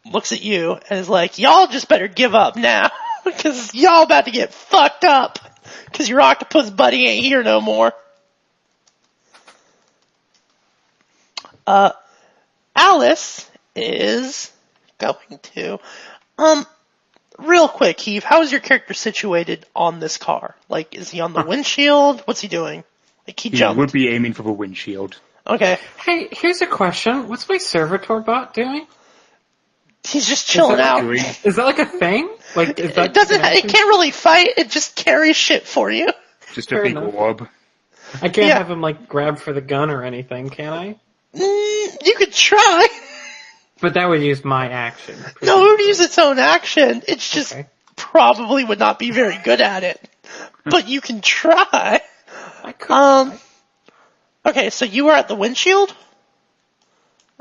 looks at you and is like, y'all just better give up now, because y'all about to get fucked up, because your octopus buddy ain't here no more. Alice is going to, real quick, Heave, how is your character situated on this car? Like, is he on the windshield? What's he doing? Like, he jumped. would be aiming for the windshield. Okay. Hey, here's a question. What's my servitor bot doing? He's just chilling out. Is that like a thing? Like, is that It can't really fight, it just carries shit for you. Just a big orb. I can't have him, like, grab for the gun or anything, can I? You could try. But that would use my action. No, it would use its own action. It's just probably would not be very good at it. But you can try. I could. Okay, so you are at the windshield?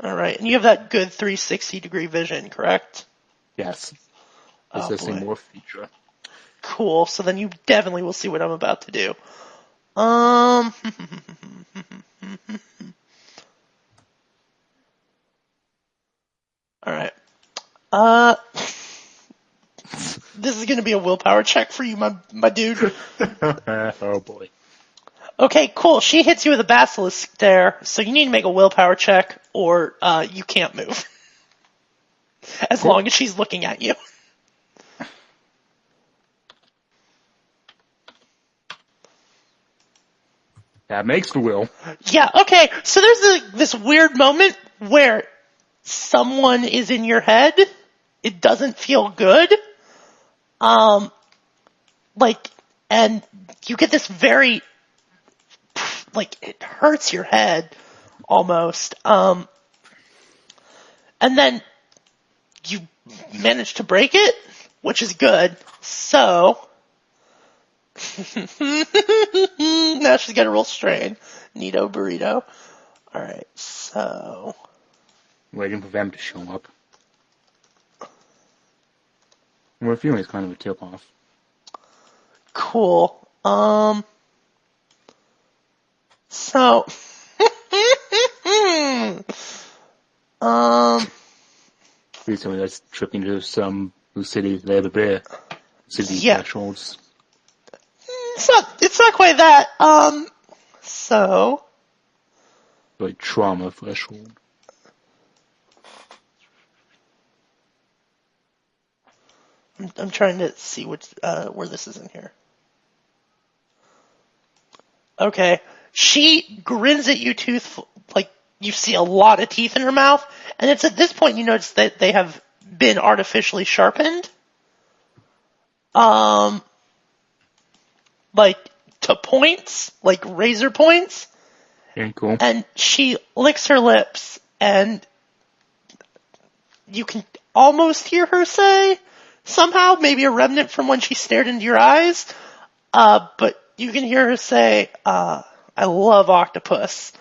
Alright, and you have that good 360-degree vision, correct? Yes. Oh, This is a boy. more feature. Cool, so then you definitely will see what I'm about to do. Alright. This is gonna be a willpower check for you, my dude. Oh boy. Okay, cool. She hits you with a basilisk there, so you need to make a willpower check, or you can't move. As long as she's looking at you. That makes the will. Yeah, okay. So there's this weird moment where someone is in your head. It doesn't feel good. And you get this very, it hurts your head almost. And then you manage to break it, which is good. So, now she's got a real strain. Neato burrito. Alright, so. Waiting for them to show up. We're feeling it's kind of a tip off. Cool. So. Please tell me that's tripping to some Blue City, they have a bear. City thresholds. It's not quite that. So. Like trauma threshold. I'm trying to see where this is in here. Okay. She grins at you you see a lot of teeth in her mouth, and it's at this point you notice that they have been artificially sharpened. To points, like razor points. Very cool. And she licks her lips, and you can almost hear her say, somehow, maybe a remnant from when she stared into your eyes, but you can hear her say, I love octopus.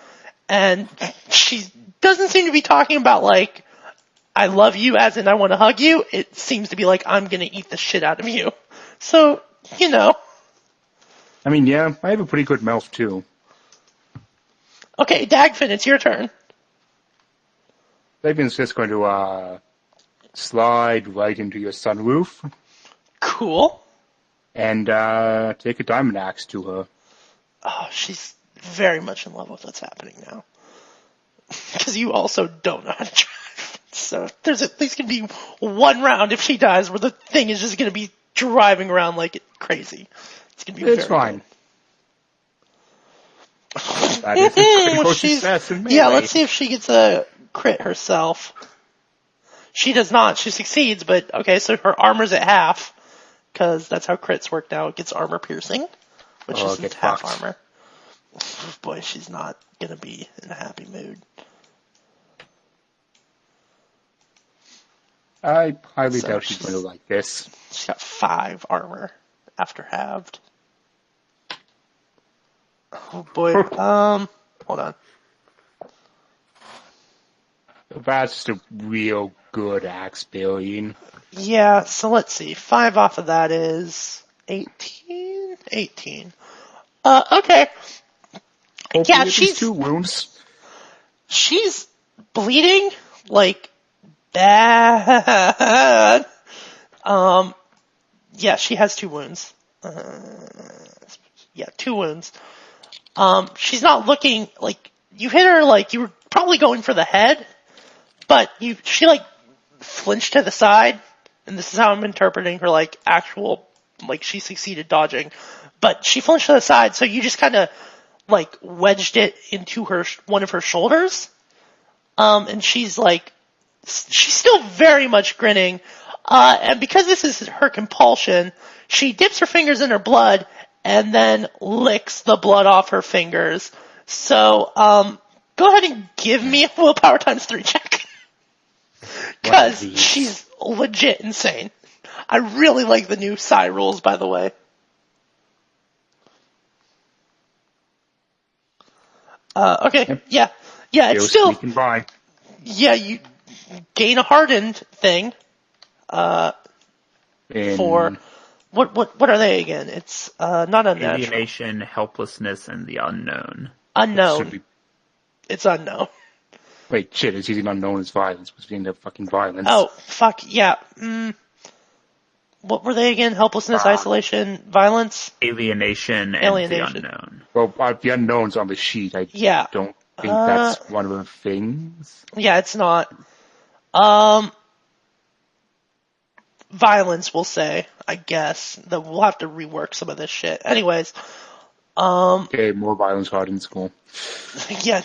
And she doesn't seem to be talking about, I love you as in I want to hug you. It seems to be I'm going to eat the shit out of you. So, I mean, yeah, I have a pretty good mouth, too. Okay, Dagfinn, it's your turn. Dagfinn's just going to, slide right into your sunroof. Cool. And, take a diamond axe to her. Oh, she's very much in love with what's happening now. Because you also don't know how to drive. So there's at least going to be one round if she dies where the thing is just going to be driving around like crazy. It's going to be It's fine. That is a critical success in melee. Yeah, let's see if she gets a crit herself. She does not. She succeeds, but okay, so her armor's at half. Because that's how crits work now. It gets armor piercing, which is half armor. Boy, she's not going to be in a happy mood. I highly doubt she's going to like this. She's got 5 armor after halved. Oh boy. Hold on. That's just a real good axe billion. Yeah, so let's see. 5 off of that is 18? 18. Okay. Hopefully Yeah, she's 2 wounds. She's bleeding like bad. Yeah, she has 2 wounds. 2 wounds. She's not looking you hit her you were probably going for the head, but she like flinched to the side, and this is how I'm interpreting her like actual, like she succeeded dodging, but she flinched to the side, so you just kind of like wedged it into one of her shoulders, and she's still very much grinning, and because this is her compulsion, she dips her fingers in her blood and then licks the blood off her fingers. So, go ahead and give me a willpower times 3 check. Because she's legit insane. I really like the new Psy rules, by the way. Okay, yep. Yeah, it's still... By. Yeah, you gain a hardened thing, for... What are they again? It's, not unnatural. Alienation, helplessness, and the unknown. Unknown. It's unknown. Wait, shit, it's using unknown as violence, which means fucking violence. Oh, fuck, yeah. What were they again? Helplessness, isolation, violence? Alienation, and the unknown. Well, the unknown's on the sheet. I don't think that's one of the things. Yeah, it's not. Violence, we'll say, I guess. We'll have to rework some of this shit. Anyways. Okay, more violence hard in school. Yeah.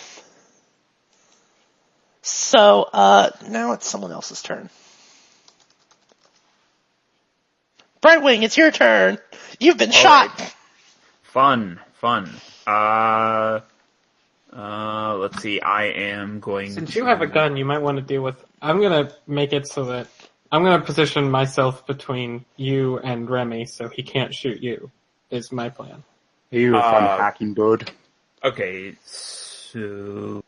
So, now it's someone else's turn. Brightwing, it's your turn. You've been shot. Right. Fun. Let's see, I am going Since you have a gun, you might want to deal with... I'm going to make it so that... I'm going to position myself between you and Remmy so he can't shoot you, is my plan. You're a fun hacking bird. Okay, so...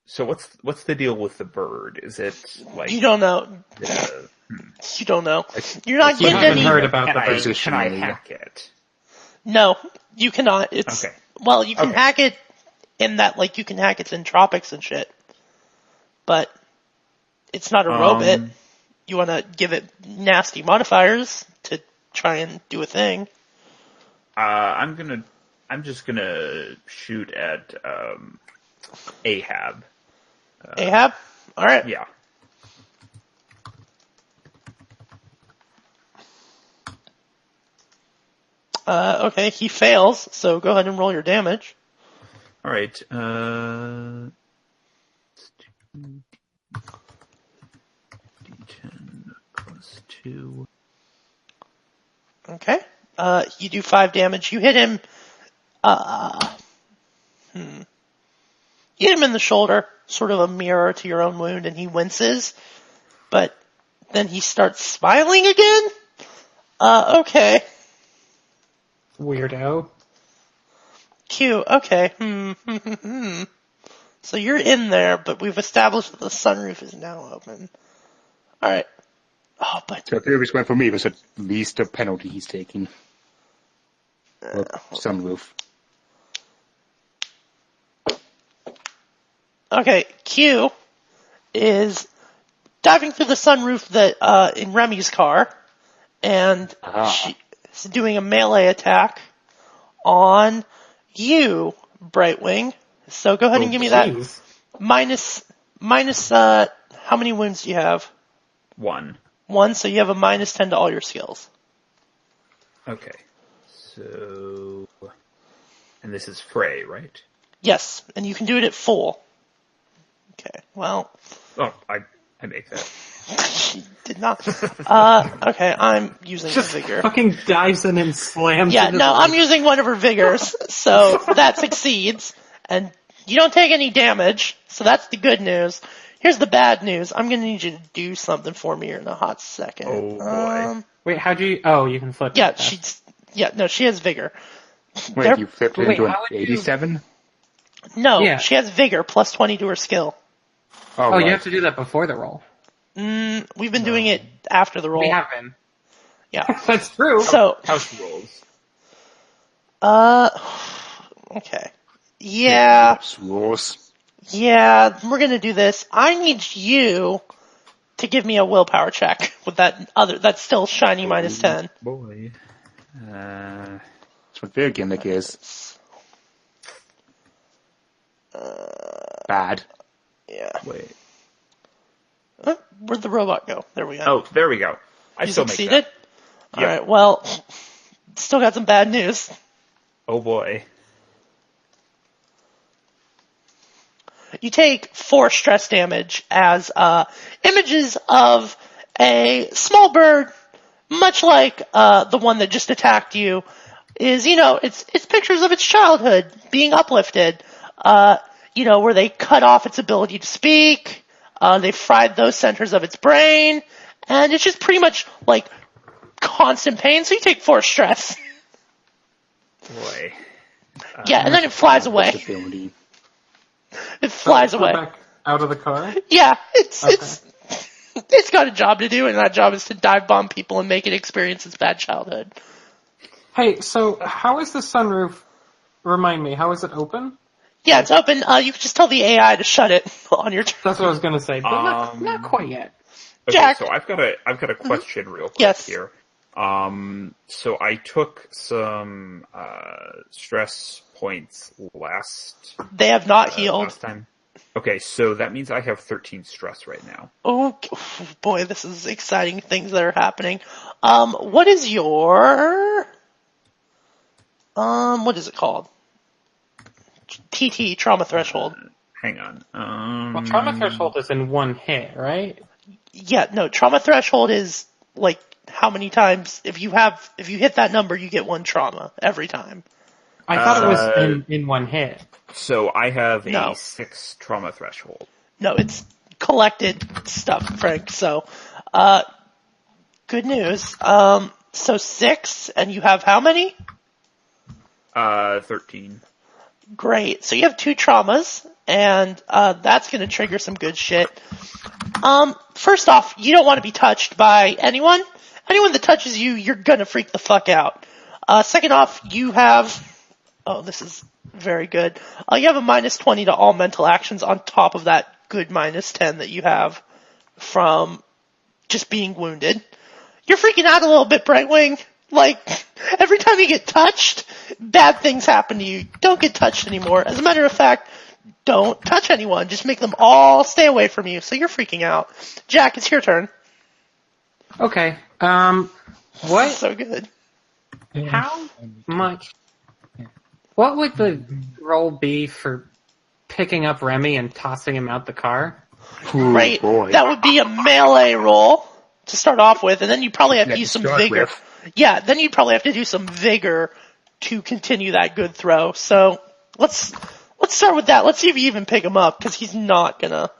So what's the deal with the bird? Is it like... You don't know. You don't know. You're not getting any... heard about the bird. Can I hack it? No, you cannot. It's... Okay. Well, you can hack it in that, like, you can hack its entropics and shit. But it's not a robot. You want to give it nasty modifiers to try and do a thing. I'm just gonna shoot at Ahab. Ahab? Alright. Yeah. Okay, he fails, so go ahead and roll your damage. Alright, D10 plus 2. Okay. You do 5 damage. You hit him, You hit him in the shoulder, sort of a mirror to your own wound, and he winces, but then he starts smiling again? Okay. Weirdo. Q, okay. So you're in there, but we've established that the sunroof is now open. Alright. Oh, but... So the previous one for me was at least a penalty he's taking. Sunroof. Okay, Q is diving through the sunroof that in Remy's car, and she's doing a melee attack on you, Brightwing. So go ahead and give me that. Minus, how many wounds do you have? 1. 1, so you have a minus 10 to all your skills. Okay. So... And this is Frey, right? Yes, and you can do it at full. Okay, well... Oh, I make that. She did not. Okay, I'm using a vigor. Fucking dives in and slams. Yeah, no, I'm using one of her vigors, so that succeeds, and you don't take any damage, so that's the good news. Here's the bad news. I'm gonna need you to do something for me here in a hot second. Oh, boy. Wait, how'd you... Oh, you can flip Yeah, it. she has vigor. Wait, you flipped it into an 87? No, she has vigor, plus 20 to her skill. Oh, right. You have to do that before the roll. We've been doing it after the roll. We have been. Yeah. That's true. So, house rolls. Okay. Yeah. Rules. Yeah, we're gonna do this. I need you to give me a willpower check with that's still shiny minus 10. Boy. That's what their gimmick is. Bad. Yeah. Wait. Where'd the robot go? There we go. Oh, there we go. I You still succeeded? make that. Yep. Alright, well, still got some bad news. Oh boy. You take 4 stress damage as images of a small bird, much like the one that just attacked you, is, it's pictures of its childhood being uplifted, where they cut off its ability to speak, they fried those centers of its brain, and it's just pretty much like constant pain, so you take 4 stress. Boy. Yeah, and then it flies away. Ability. It flies away. Back out of the car? Yeah, Okay. it's got a job to do, and that job is to dive bomb people and make it experience its bad childhood. Hey, so how is the sunroof? Remind me, how is it open? Yeah, it's open. You can just tell the AI to shut it on your turn. That's what I was gonna say, but not quite yet. Okay, Jack. so I've got a question real quick Yes. here. So I took some stress points last They have not healed. last time. Okay, so that means I have 13 stress right now. Oh boy, this is exciting things that are happening. What is your what is it called? TT, trauma threshold. Hang on. Well, trauma threshold is in one hit, right? Yeah, no, trauma threshold is like how many times if you hit that number you get 1 trauma every time. I thought it was in one hit. So I have No. a 6 trauma threshold. No, it's collected stuff, Frank. So, good news. So 6, and you have how many? 13. Great. So you have 2 traumas, and that's going to trigger some good shit. First off, you don't want to be touched by anyone. Anyone that touches you, you're going to freak the fuck out. Second off, you have... Oh, this is very good. You have a minus 20 to all mental actions on top of that good minus 10 that you have from just being wounded. You're freaking out a little bit, Brightwing. Like, every time you get touched, bad things happen to you. Don't get touched anymore. As a matter of fact, don't touch anyone. Just make them all stay away from you. So you're freaking out. Jack, it's your turn. Okay. What? So good. How much? What would the roll be for picking up Remy and tossing him out the car? Ooh, Right. boy. That would be a melee roll to start off with, and then you probably have to Yeah, use to some start vigor. with. Yeah, then you'd probably have to do some vigor to continue that good throw. So let's start with that. Let's see if you even pick him up, because he's not gonna.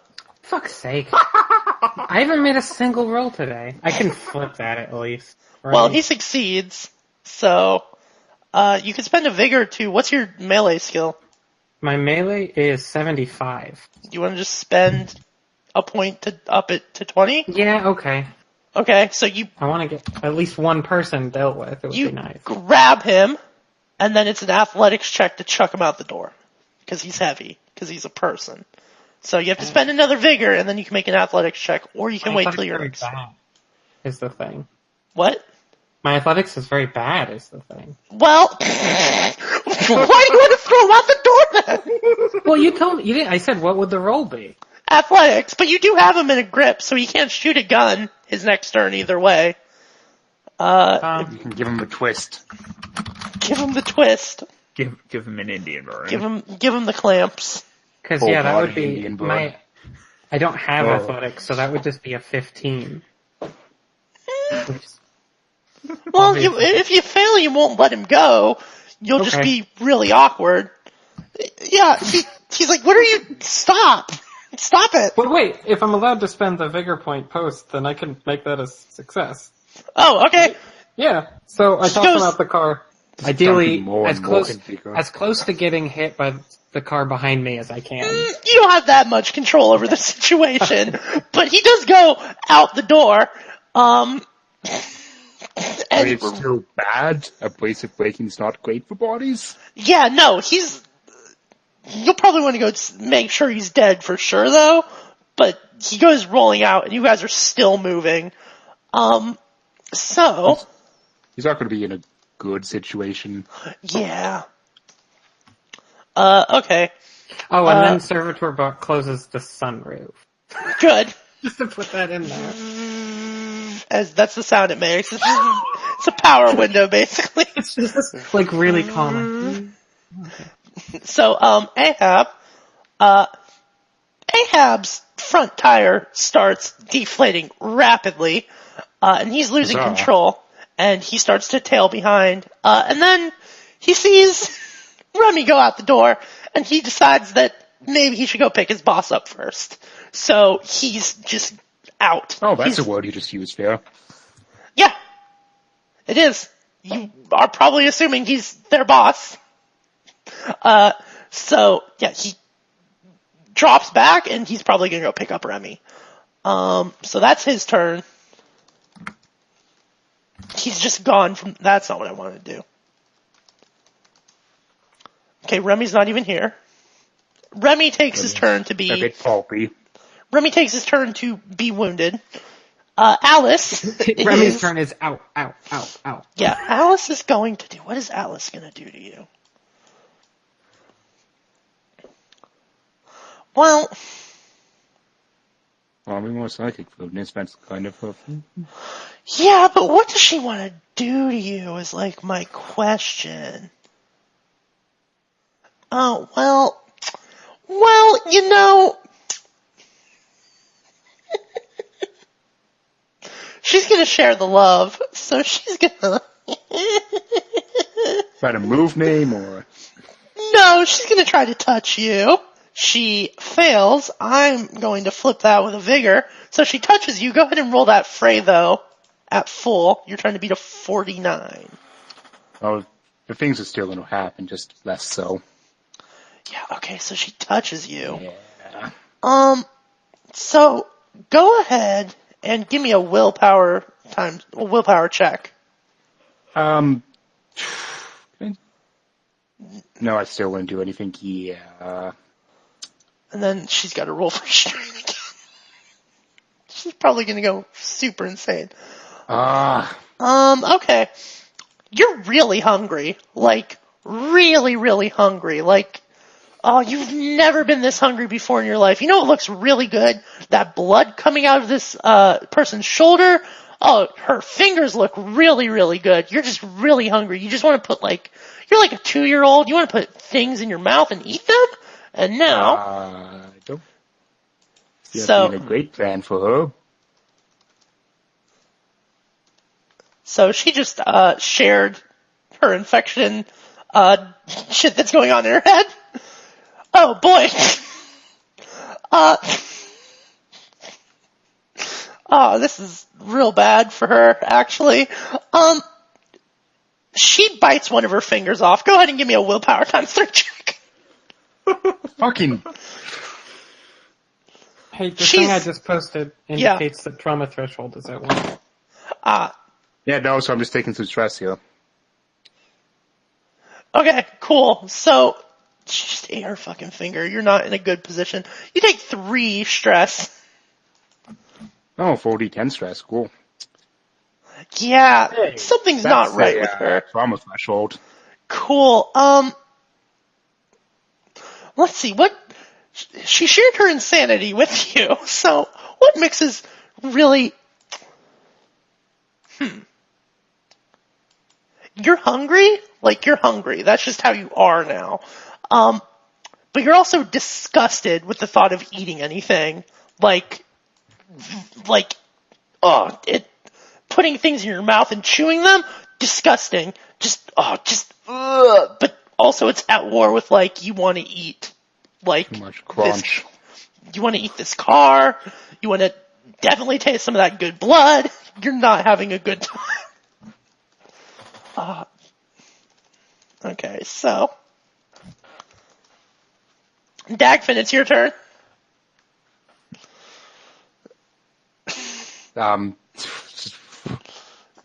Fuck's sake. I haven't made a single roll today. I can flip that at least. Right? Well, he succeeds, so you can spend a vigor to. What's your melee skill? My melee is 75. You want to just spend a point to up it to 20? Yeah, okay. Okay, so you I want to get at least one person dealt with. It would be nice. grab him, and then it's an athletics check to chuck him out the door. Because he's heavy. Because he's a person. So you have to spend another vigor, and then you can make an athletics check, or you can wait till you're very next. bad is the thing. What? My athletics is very bad is the thing. Well, why do you want to throw him out the door then? Well, you told me, you didn't, I said what would the roll be? Athletics, but you do have him in a grip, so he can't shoot a gun his next turn either way. You can give him a twist. Give him the twist. Give him an Indian burn. Give him the clamps. Because, Full yeah, that would body be Indian blood. my... I don't have Oh. athletics, so that would just be a 15. Which is Well, obviously- if you fail, you won't let him go. You'll just Okay. be really awkward. Yeah, he's like, what are you... Stop! Stop it! But wait, if I'm allowed to spend the vigor point post, then I can make that a success. Oh, okay. Yeah, so I toss goes- him out the car. Just Ideally, dumping more as and more close in vigor. as close to getting hit by the car behind me as I can. You don't have that much control over the situation, but he does go out the door. But And it's still bad. Abrasive braking is not great for bodies. yeah, no, you'll probably want to go make sure he's dead for sure, though. But he goes rolling out, and you guys are still moving. So, He's not going to be in a good situation. yeah. Okay. Oh, and then Servitor Buck closes the sunroof. Good. Just to put that in there. As that's the sound it makes. It's a power window, basically. It's just, like, really calming. So, Ahab's front tire starts deflating rapidly, and he's losing Huzzah. control, and he starts to tail behind, and then he sees Remmy go out the door, and he decides that maybe he should go pick his boss up first. So he's just out. Oh, that's a word you just used there. Yeah, it is. You are probably assuming he's their boss. So, yeah, he drops back, and he's probably going to go pick up Remmy. So that's his turn. He's just gone from... That's not what I wanted to do. Okay, Remy's not even here. Remmy takes his turn to be... A bit pulpy. Remmy takes his turn to be wounded. Alice... Remy's turn is out. Yeah, Alice is going to do... What is Alice going to do to you? Well... Probably more psychic foodness, that's kind of her. Yeah, but what does she want to do to you is, like, my question. Oh, well, you know... She's gonna share the love, so she's gonna... Try to move name, or... No, she's gonna try to touch you. She fails. I'm going to flip that with a vigor. So she touches you. Go ahead and roll that fray, though, at full. You're trying to beat a 49. Oh, the things are still going to happen, just less so. Yeah, okay, so she touches you. Yeah. So go ahead and give me a willpower check. No, I still wouldn't do anything. Yeah. And then she's got to roll for strength again. She's probably going to go super insane. Okay. You're really hungry. Like, really, really hungry. Like, oh, you've never been this hungry before in your life. You know what looks really good? That blood coming out of this person's shoulder. Oh, her fingers look really, really good. You're just really hungry. You just want to put, like, you're like a 2-year-old. You want to put things in your mouth and eat them? And now... I don't see that So- being a great plan for her. So she just shared her infection shit that's going on in her head. Oh boy. This is real bad for her, actually. She bites one of her fingers off. Go ahead and give me a willpower times 3 check. Fucking... Hey, the thing I just posted indicates that trauma threshold is at 1. Yeah, no, so I'm just taking some stress here. Okay, cool. So, she just ate her fucking finger. You're not in a good position. You take 3 stress. Oh, 4d10 stress, cool. Yeah, Hey, something's not right with her. Trauma threshold. Cool. Let's see, she shared her insanity with you, so what mixes really... You're hungry? Like, you're hungry. That's just how you are now. But you're also disgusted with the thought of eating anything. Putting things in your mouth and chewing them, disgusting. But also it's at war with, like, you want to eat, like... Too much crunch. You want to eat this car. You want to definitely taste some of that good blood. You're not having a good time. Okay, so... Dagfinn, it's your turn.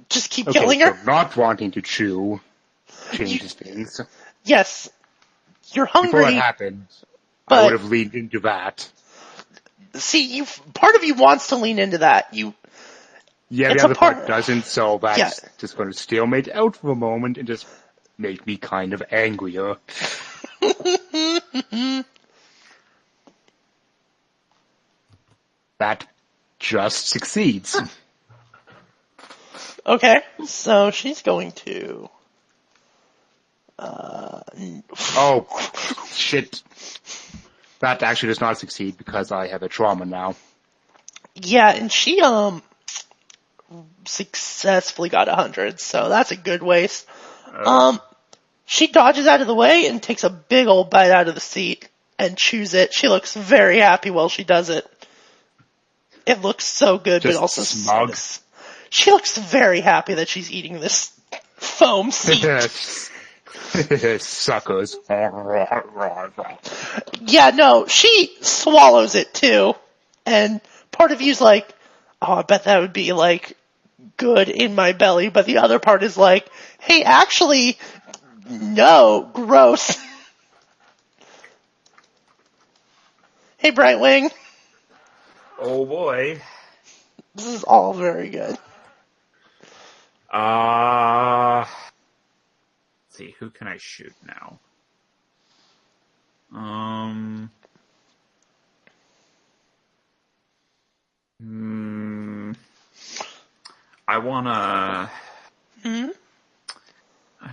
Just keep killing her? So not wanting to chew changes things. Yes. You're Before hungry. that happened, but- I would have leaned into that. See, part of you wants to lean into that. Yeah, It's the a other part- part doesn't, so that's Yeah. just going to stalemate out for a moment and just make me kind of angrier. That just succeeds. Okay, so she's going to. Oh, shit. That actually does not succeed because I have a trauma now. Yeah, and she successfully got 100, so that's a good waste. She dodges out of the way and takes a big old bite out of the seat and chews it. She looks very happy while she does it. It looks so good, Just but also smug. sucks. She looks very happy that she's eating this foam seat. Suckers. Yeah, no, she swallows it too. And part of you's like, oh, I bet that would be like good in my belly. But the other part is like, hey, actually, no, gross. Hey, Brightwing. Oh boy. This is all very good. Let's see, who can I shoot now? I wanna. I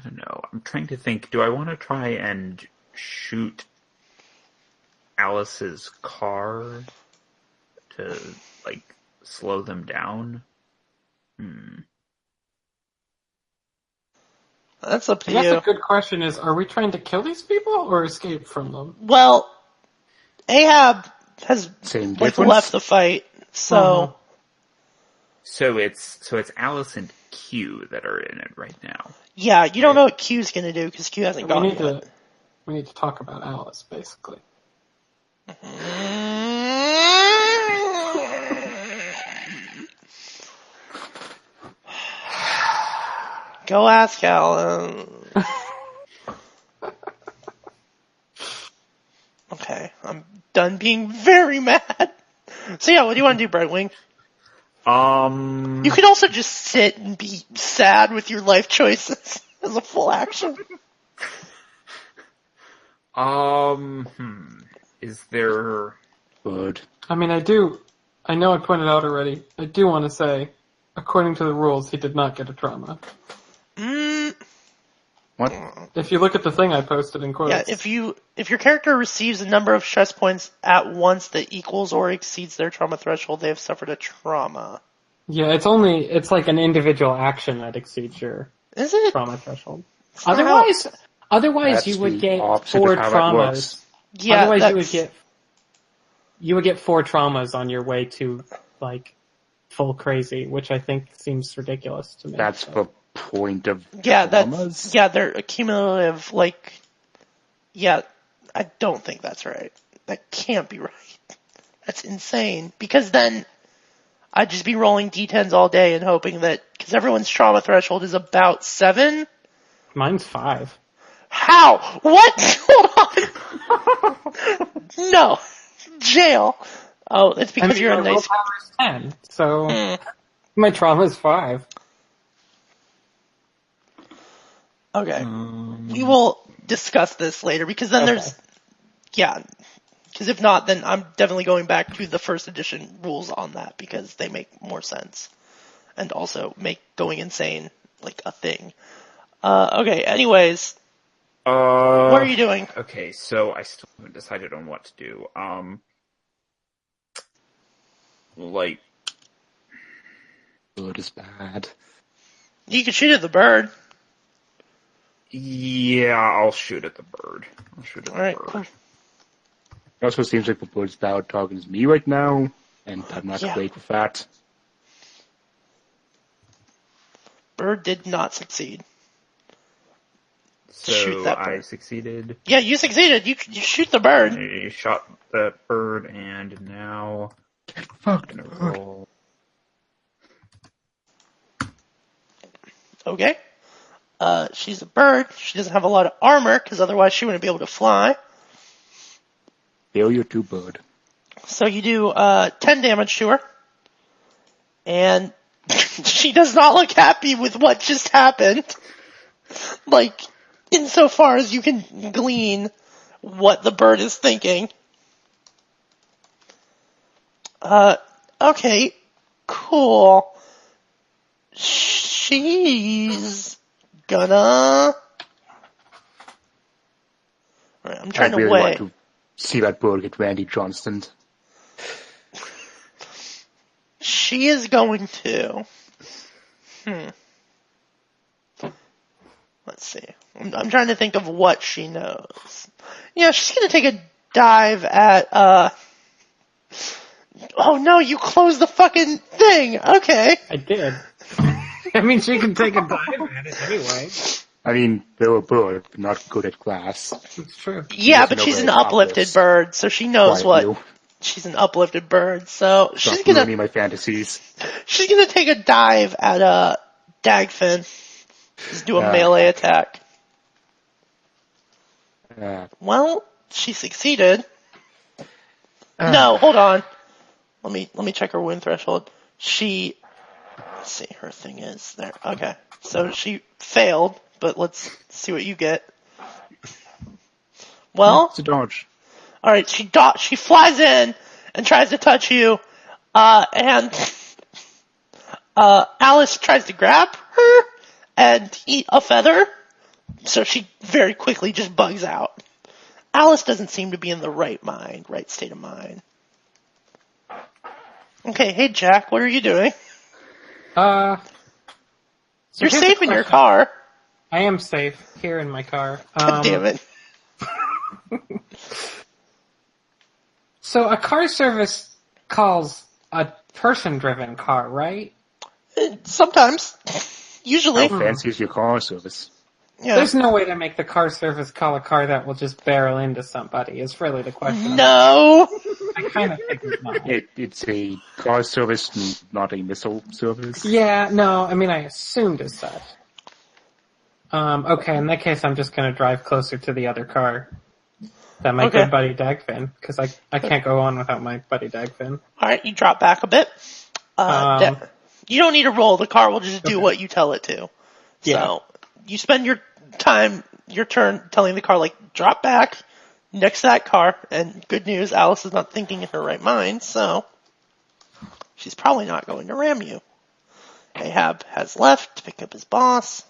don't know. I'm trying to think. Do I want to try and shoot Alice's car to like slow them down? That's up to I guess you. a good question is, are we trying to kill these people or escape from them? Well, Ahab has Same like difference? left the fight, so So it's Alice and Q that are in it right now. yeah, you don't know what Q's gonna do because Q hasn't We gone need yet. to talk about Alice, basically. Go ask Alan. Okay, I'm done being very mad. So yeah, what do you want to do, Brightwing? You could also just sit and be sad with your life choices as a full action. Is there? Good. I mean, I know I pointed out already, I do want to say, according to the rules, he did not get a trauma. What? If you look at the thing I posted in quotes. Yeah, if your character receives a number of stress points at once that equals or exceeds their trauma threshold, they have suffered a trauma. Yeah, it's like an individual action that exceeds your Is it? trauma threshold. not Otherwise That's you would the get opposite 4 of how that traumas. works. Yeah, Otherwise you would get 4 traumas on your way to like full crazy, which I think seems ridiculous to me. That's the point of Yeah, traumas? they're accumulative, like, yeah, I don't think that's right. That can't be right. That's insane. Because then I'd just be rolling d10s all day and hoping that, because everyone's trauma threshold is about 7. Mine's 5. How? What? Hold on. No. Jail. Oh, it's because you're a my nice... willpower is 10, so my trauma's 5. Okay. We will discuss this later, because then there's... Yeah. Because if not, then I'm definitely going back to the first edition rules on that, because they make more sense. And also make going insane, like, a thing. Okay, anyways. What are you doing? Okay, so I still haven't decided on what to do. Like, Good is bad. You can shoot at the bird. yeah, I'll shoot at the bird. Alright, cool. It also seems like the bird's bad talking to me right now, and I'm not great with that. Bird did not succeed. So Shoot that I bird. succeeded. Yeah, you succeeded. You shoot the bird. I shot the bird, and now Fuck. I'm gonna roll. Okay. She's a bird. She doesn't have a lot of armor, because otherwise she wouldn't be able to fly. Failure to bird. So you do 10 damage to her. And She does not look happy with what just happened. Like, insofar as you can glean what the bird is thinking. Okay, cool. She's gonna... Alright, I'm trying I really to weigh. want to see that bird get Randy Johnston. She is going to... Let's see. I'm trying to think of what she knows. Yeah, she's gonna take a dive at, Oh no, you closed the fucking thing! Okay. I did. I mean, she can take a dive at it anyway. I mean, they're a bird, not good at glass. It's true. Yeah, doesn't but know she's where an the top uplifted is. bird, so she knows Quiet what... you. She's an uplifted bird, so she's Stop gonna... ruining my fantasies. She's gonna take a dive at, Dagfinn. Just do a melee attack. Well, she succeeded. No, hold on. Let me check her wound threshold. Let's see, her thing is there. Okay. So she failed, but let's see what you get. Well, It's a dodge. alright, she flies in and tries to touch you, and Alice tries to grab her and eat a feather, so she very quickly just bugs out. Alice doesn't seem to be in the right state of mind. Okay, hey Jack, what are you doing? So You're here's safe the in your question. car. I am safe here in my car. God damn it. So a car service calls a person-driven car, right? Sometimes. Usually. How fancy is your car service? Yeah. There's no way to make the car service call a car that will just barrel into somebody, is really the question. No. I kind of figured not. It's a car service, not a missile service. Yeah, no, I mean, I assumed as such. Okay, in that case, I'm just gonna drive closer to the other car. That my Okay. good buddy Dagfinn, because I can't go on without my buddy Dagfinn. Alright, you drop back a bit. You don't need to roll. The car will just do what you tell it to. Yeah. So, you spend your turn telling the car, like, drop back next to that car, and good news, Alice is not thinking in her right mind, so she's probably not going to ram you. Ahab has left to pick up his boss.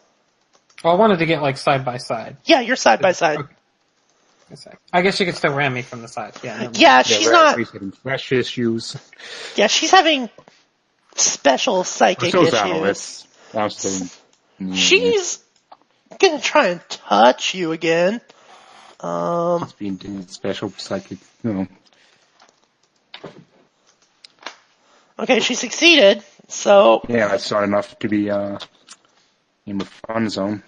Well, I wanted to get, like, side by side. Yeah, you're side by side. Okay. I guess you could still ram me from the side. Yeah, never mind. Yeah, she's not... He's having flesh issues. Yeah, she's having special psychic So is issues. Alice. She's gonna try and touch you again. It's being doing special psychic, Okay, she succeeded, so... Yeah, that's not enough to be in the fun zone.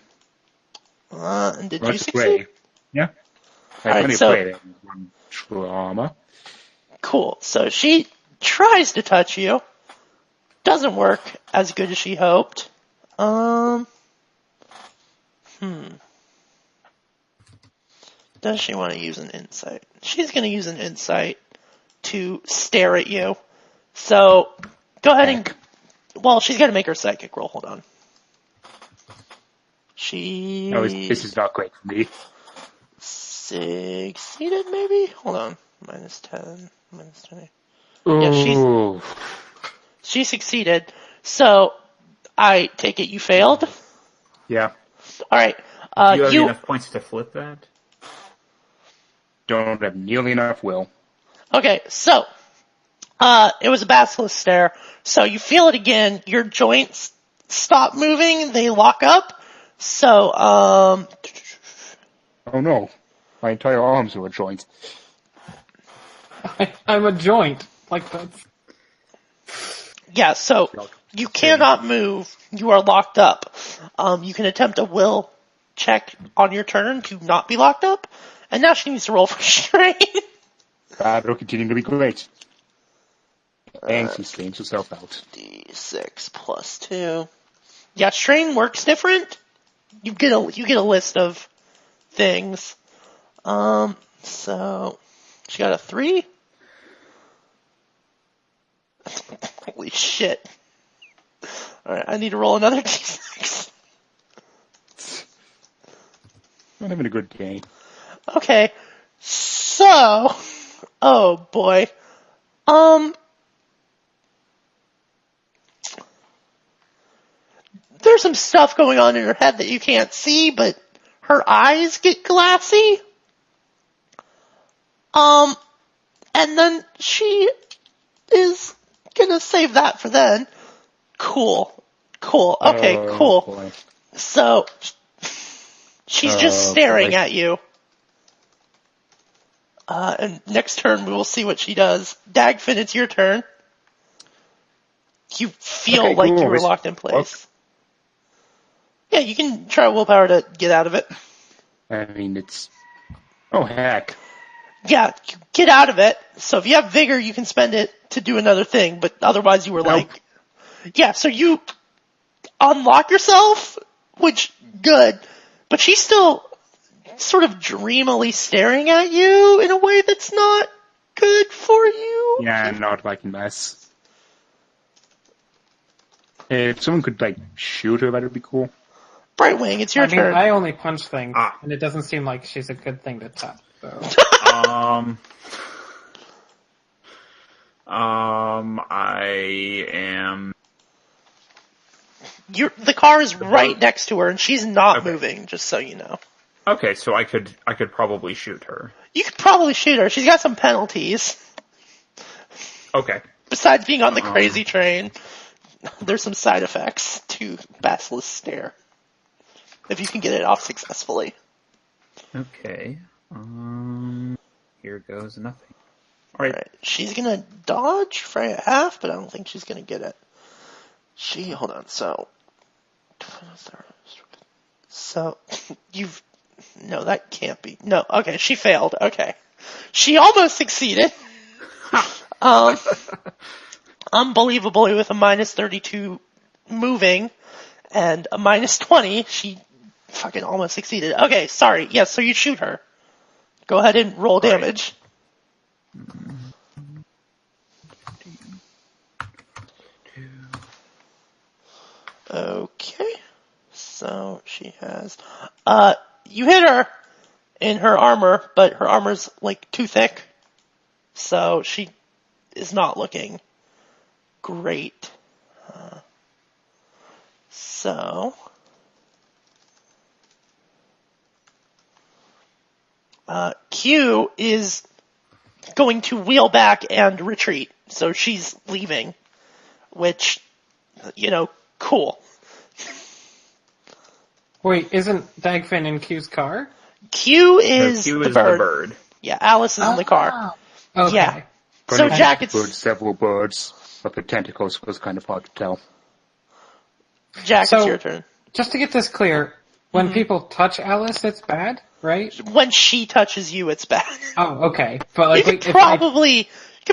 and did you Let's succeed? play. Yeah. I Alright, only so- played one trauma. Cool. So she tries to touch you. Doesn't work as good as she hoped. Does she want to use an insight? She's going to use an insight to stare at you. So, go ahead and... Well, she's got to make her psychic roll. Hold on. She... No, this is not great for me. Succeeded, maybe? Hold on. Minus 10. Minus 20. Yeah, Ooh. She succeeded. So, I take it you failed? Yeah. Alright. Do you have enough points to flip that? Don't have nearly enough will. Okay, so, it was a basilisk stare. So you feel it again, your joints stop moving, they lock up. So, Oh no. My entire arms are a joint. I'm a joint. Like that's... yeah, so you cannot move, you are locked up. You can attempt a will check on your turn to not be locked up, and now she needs to roll for strain. That'll continue to be great. And she strains herself out. D6 plus 2. Yeah, strain works different. You get a list of things. So she got a 3. Holy shit. Alright, I need to roll another d6. Not having a good day. Okay, so... Oh, boy. There's some stuff going on in her head that you can't see, but her eyes get glassy. And then she is gonna save that for then. Cool. Okay, Oh, cool. boy. So, she's just staring boy. at you. And next turn we will see what she does. Dagfinn, it's your turn. You feel Okay, like cool. you were locked in place. Yeah, you can try willpower to get out of it. I mean, it's... Oh, heck. Yeah, get out of it. So if you have vigor, you can spend it to do another thing, but otherwise you were like... Yeah, so you unlock yourself, which, good. But she's still sort of dreamily staring at you in a way that's not good for you. Yeah, not liking this. If someone could, like, shoot her, that would be cool. Brightwing, it's your turn. I only punch things, Ah. and it doesn't seem like she's a good thing to touch. So. I am... The car is right next to her, and she's not Okay. moving, just so you know. Okay, so I could probably shoot her. You could probably shoot her. She's got some penalties. Okay. Besides being on the crazy train, there's some side effects to Basilisk Stare. If you can get it off successfully. Okay. Here goes nothing. Alright. She's gonna dodge for a half, but I don't think she's gonna get it. Hold on, so... No, that can't be. No, okay, she failed, okay. She almost succeeded. Unbelievably, with a minus 32 moving, and a minus 20, she fucking almost succeeded. Okay, sorry, yes, so you shoot her. Go ahead and roll damage. Okay, so she has... you hit her in her armor, but her armor's, like, too thick, so she is not looking great. Q is going to wheel back and retreat, so she's leaving, which, cool. Wait, isn't Dagfinn in Q's car? Q is, Q the, is bird. the bird. Yeah, Alice is in the car. Okay. Yeah. So Gonna Jack, birds, several birds, but the tentacles was kind of hard to tell. Jack, So- it's your turn. Just to get this clear, when people touch Alice, it's bad, right? When she touches you, it's bad. Oh, okay. But You like, could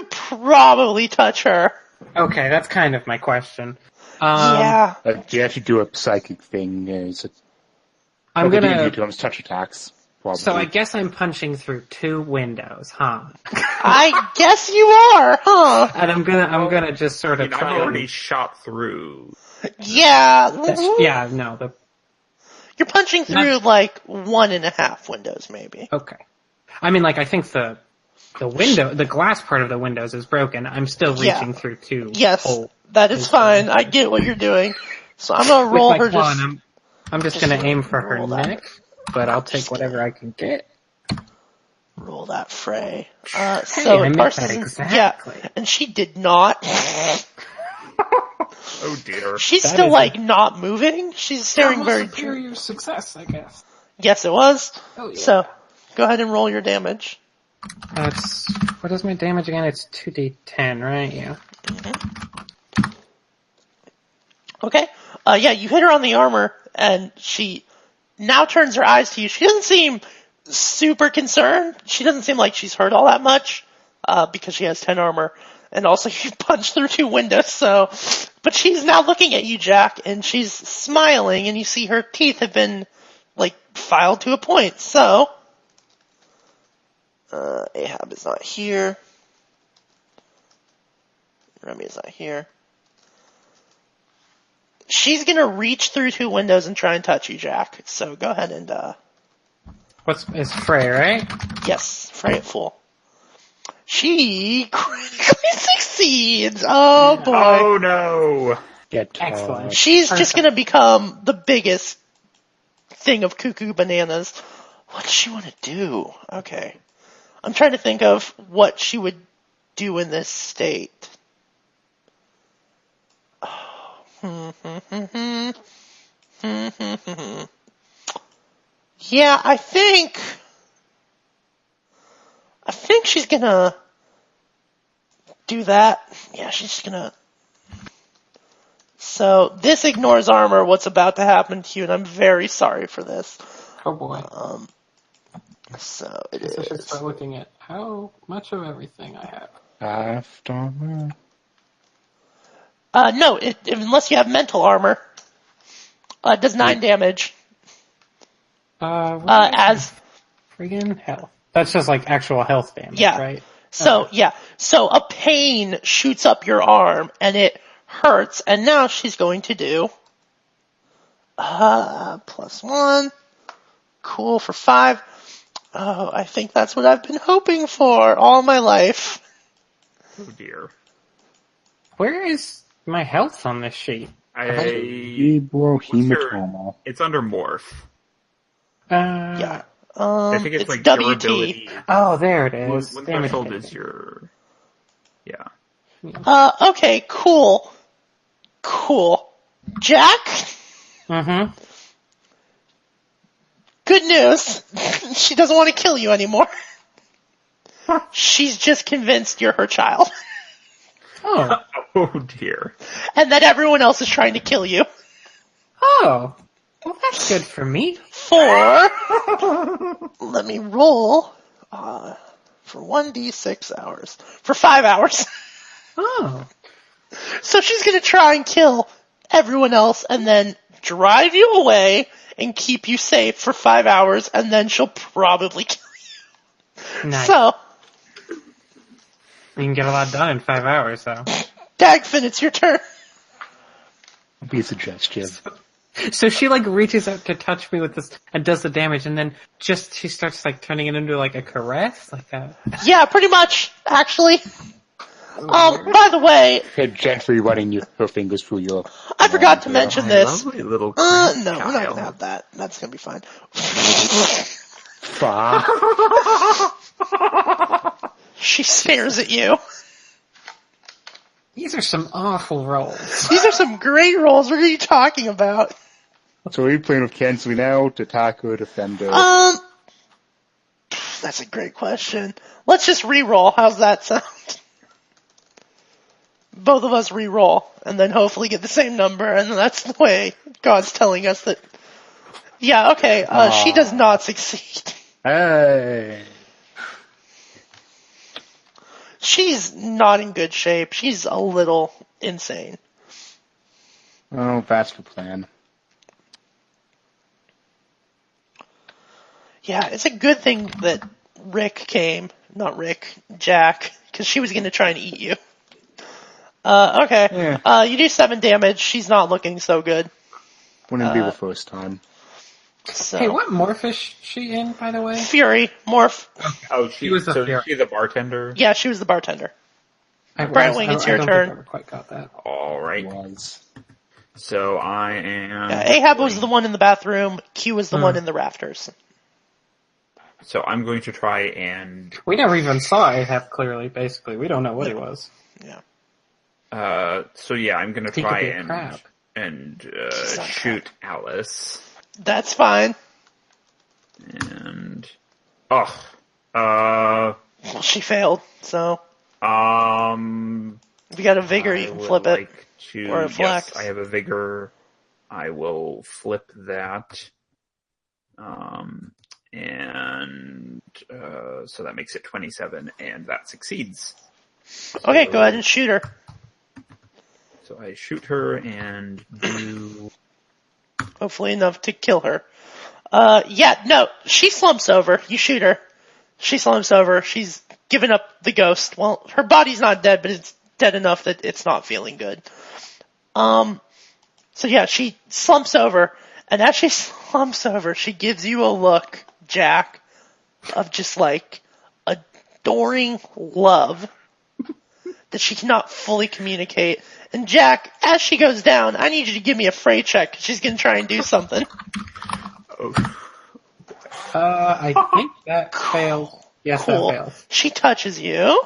probably touch her. okay, that's kind of my question. Yeah. You actually do a psychic thing. I'm D&D gonna. terms, touch attacks. Probably. So I guess I'm punching through 2 windows, huh? I guess you are, huh? And I'm gonna just sort I of mean, try. I've already shot through. Yeah. Yeah, no. You're punching through like 1.5 windows, maybe. Okay. I mean, like, I think the glass part of the windows is broken. I'm still reaching through 2 Yes, holes. that is fine. I get what you're doing. So I'm gonna roll With my her claw, just... and I'm just gonna aim for her roll that. neck, but I'll take whatever I can get. Roll that fray. I So meant Parsons, that exactly. yeah, and she did not. Oh dear. She's That still is like not moving. She's staring very. superior success, I guess. Yes, it was. Oh, yeah. So go ahead and roll your damage. What is my damage again? It's 2d10, right? Yeah. Okay. Yeah, you hit her on the armor, and she now turns her eyes to you. She doesn't seem super concerned. She doesn't seem like she's hurt all that much, because she has 10 armor. And also you punched through 2 windows, so... But she's now looking at you, Jack, and she's smiling, and you see her teeth have been, like, filed to a point, so... Ahab is not here. Remy is not here. She's gonna reach through 2 windows and try and touch you, Jack. So go ahead and, It's Frey, right? yes, fray it full. She critically succeeds! Oh boy. Oh no! Get Excellent. She's just gonna become the biggest thing of cuckoo bananas. What does she want to do? Okay. I'm trying to think of what she would do in this state. Yeah, I think she's gonna do that. Yeah, she's just gonna. So this ignores armor. What's about to happen to you, and I'm very sorry for this. Oh boy. So it I should is. start looking at how much of everything I have. After. No, unless you have mental armor. It does 9 damage. As friggin' health. That's just like actual health damage, Yeah. right? so yeah, so a pain shoots up your arm and it hurts, and now she's going to do +1. Cool for 5. Oh, I think that's what I've been hoping for all my life. Oh dear. Where is my health on this sheet? Hematoma. It's under morph. Yeah. I think it's like WT. durability. Oh, there it is. One Damage threshold taken. is your. Yeah. Okay, cool. Jack, Mm-hmm. good news. She doesn't want to kill you anymore. She's just convinced you're her child. Oh. Oh dear. And that everyone else is trying to kill you. Oh. Well, that's good for me. Let me roll, for 1d6 hours. For 5 hours. Oh. So she's gonna try and kill everyone else and then drive you away and keep you safe for 5 hours, and then she'll probably kill you. Nice. So, You can get a lot done in 5 hours, though. Dagfinn, it's your turn. Be suggestive. So she like reaches out to touch me with this and does the damage, and then she starts like turning it into like a caress, like a. Yeah, pretty much, actually. By the way, Her gently running her fingers through your. I forgot to mention this. Lovely little. No, we're not child. gonna have that. That's gonna be fine. She stares at you. These are some awful rolls. These are some great rolls. What are you talking about? So are you playing with canceling out, attacker, defender? That's a great question. Let's just re-roll. How's that sound? Both of us re-roll, and then hopefully get the same number, and that's the way God's telling us that. Yeah, okay, she does not succeed. Hey! She's not in good shape. She's a little insane. Oh, that's the plan. Yeah, it's a good thing that Jack, because she was going to try and eat you. Okay. Yeah. You do 7 damage. She's not looking so good. Wouldn't be the first time. So. Hey, what morph is she in, by the way? Fury, morph. Oh, She was the Fury. she's the bartender. Yeah, she was the bartender. I Brightwing, it's your don't turn. think I ever quite got that. All right. Was. So I am. Yeah, Ahab was the one in the bathroom. Q was the one in the rafters. So I'm going to try and. We never even saw Ahab clearly, basically. We don't know what he was. Yeah. So yeah, I'm going to He could try be a crab. and She's not a shoot Alice. That's fine. And Well, she failed, so if you got a vigor, you I can would flip it. like to, or a flex. Yes, I have a vigor. I will flip that. And so that makes it 27, and that succeeds. Okay, go ahead and shoot her. So I shoot her and do. Hopefully enough to kill her. Yeah, no, she slumps over. You shoot her. She slumps over. She's given up the ghost. Well, her body's not dead, but it's dead enough that it's not feeling good. So So yeah, she slumps over, and as she slumps over, she gives you a look, Jack, of just like adoring love that she cannot fully communicate. And Jack, as she goes down, I need you to give me a fray check, because she's going to try and do something. I think that fails. Yes, Cool. that fails. She touches you,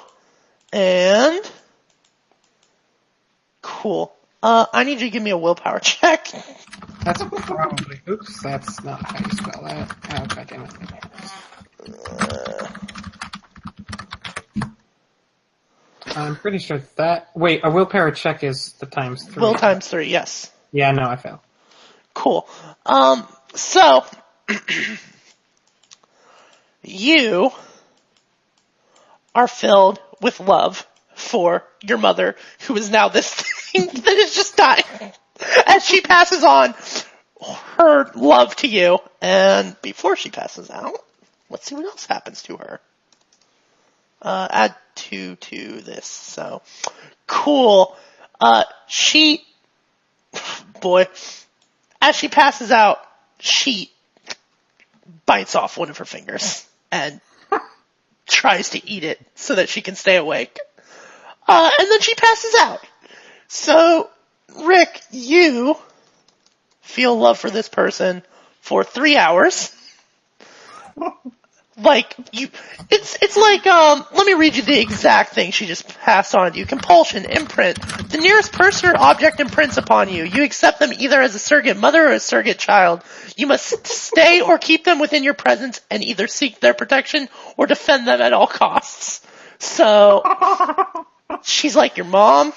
and cool. I need you to give me a willpower check. That's probably... Oops, that's not how you spell that. Oh, God damn it. I'm pretty sure that... Wait, a willpower check is the times 3. Will times 3, yes. Yeah, no, I fail. Cool. So... you are filled with love for your mother, who is now this thing that is just dying. As she passes on her love to you, and before she passes out, let's see what else happens to her. Add 2 to this, so. Cool. Boy, as she passes out, she bites off one of her fingers and tries to eat it so that she can stay awake. And then she passes out. So, Rick, you feel love for this person for 3 hours. Like, it's like, let me read you the exact thing she just passed on to you. Compulsion, imprint. The nearest person or object imprints upon you. You accept them either as a surrogate mother or a surrogate child. You must stay or keep them within your presence and either seek their protection or defend them at all costs. So, she's like your mom,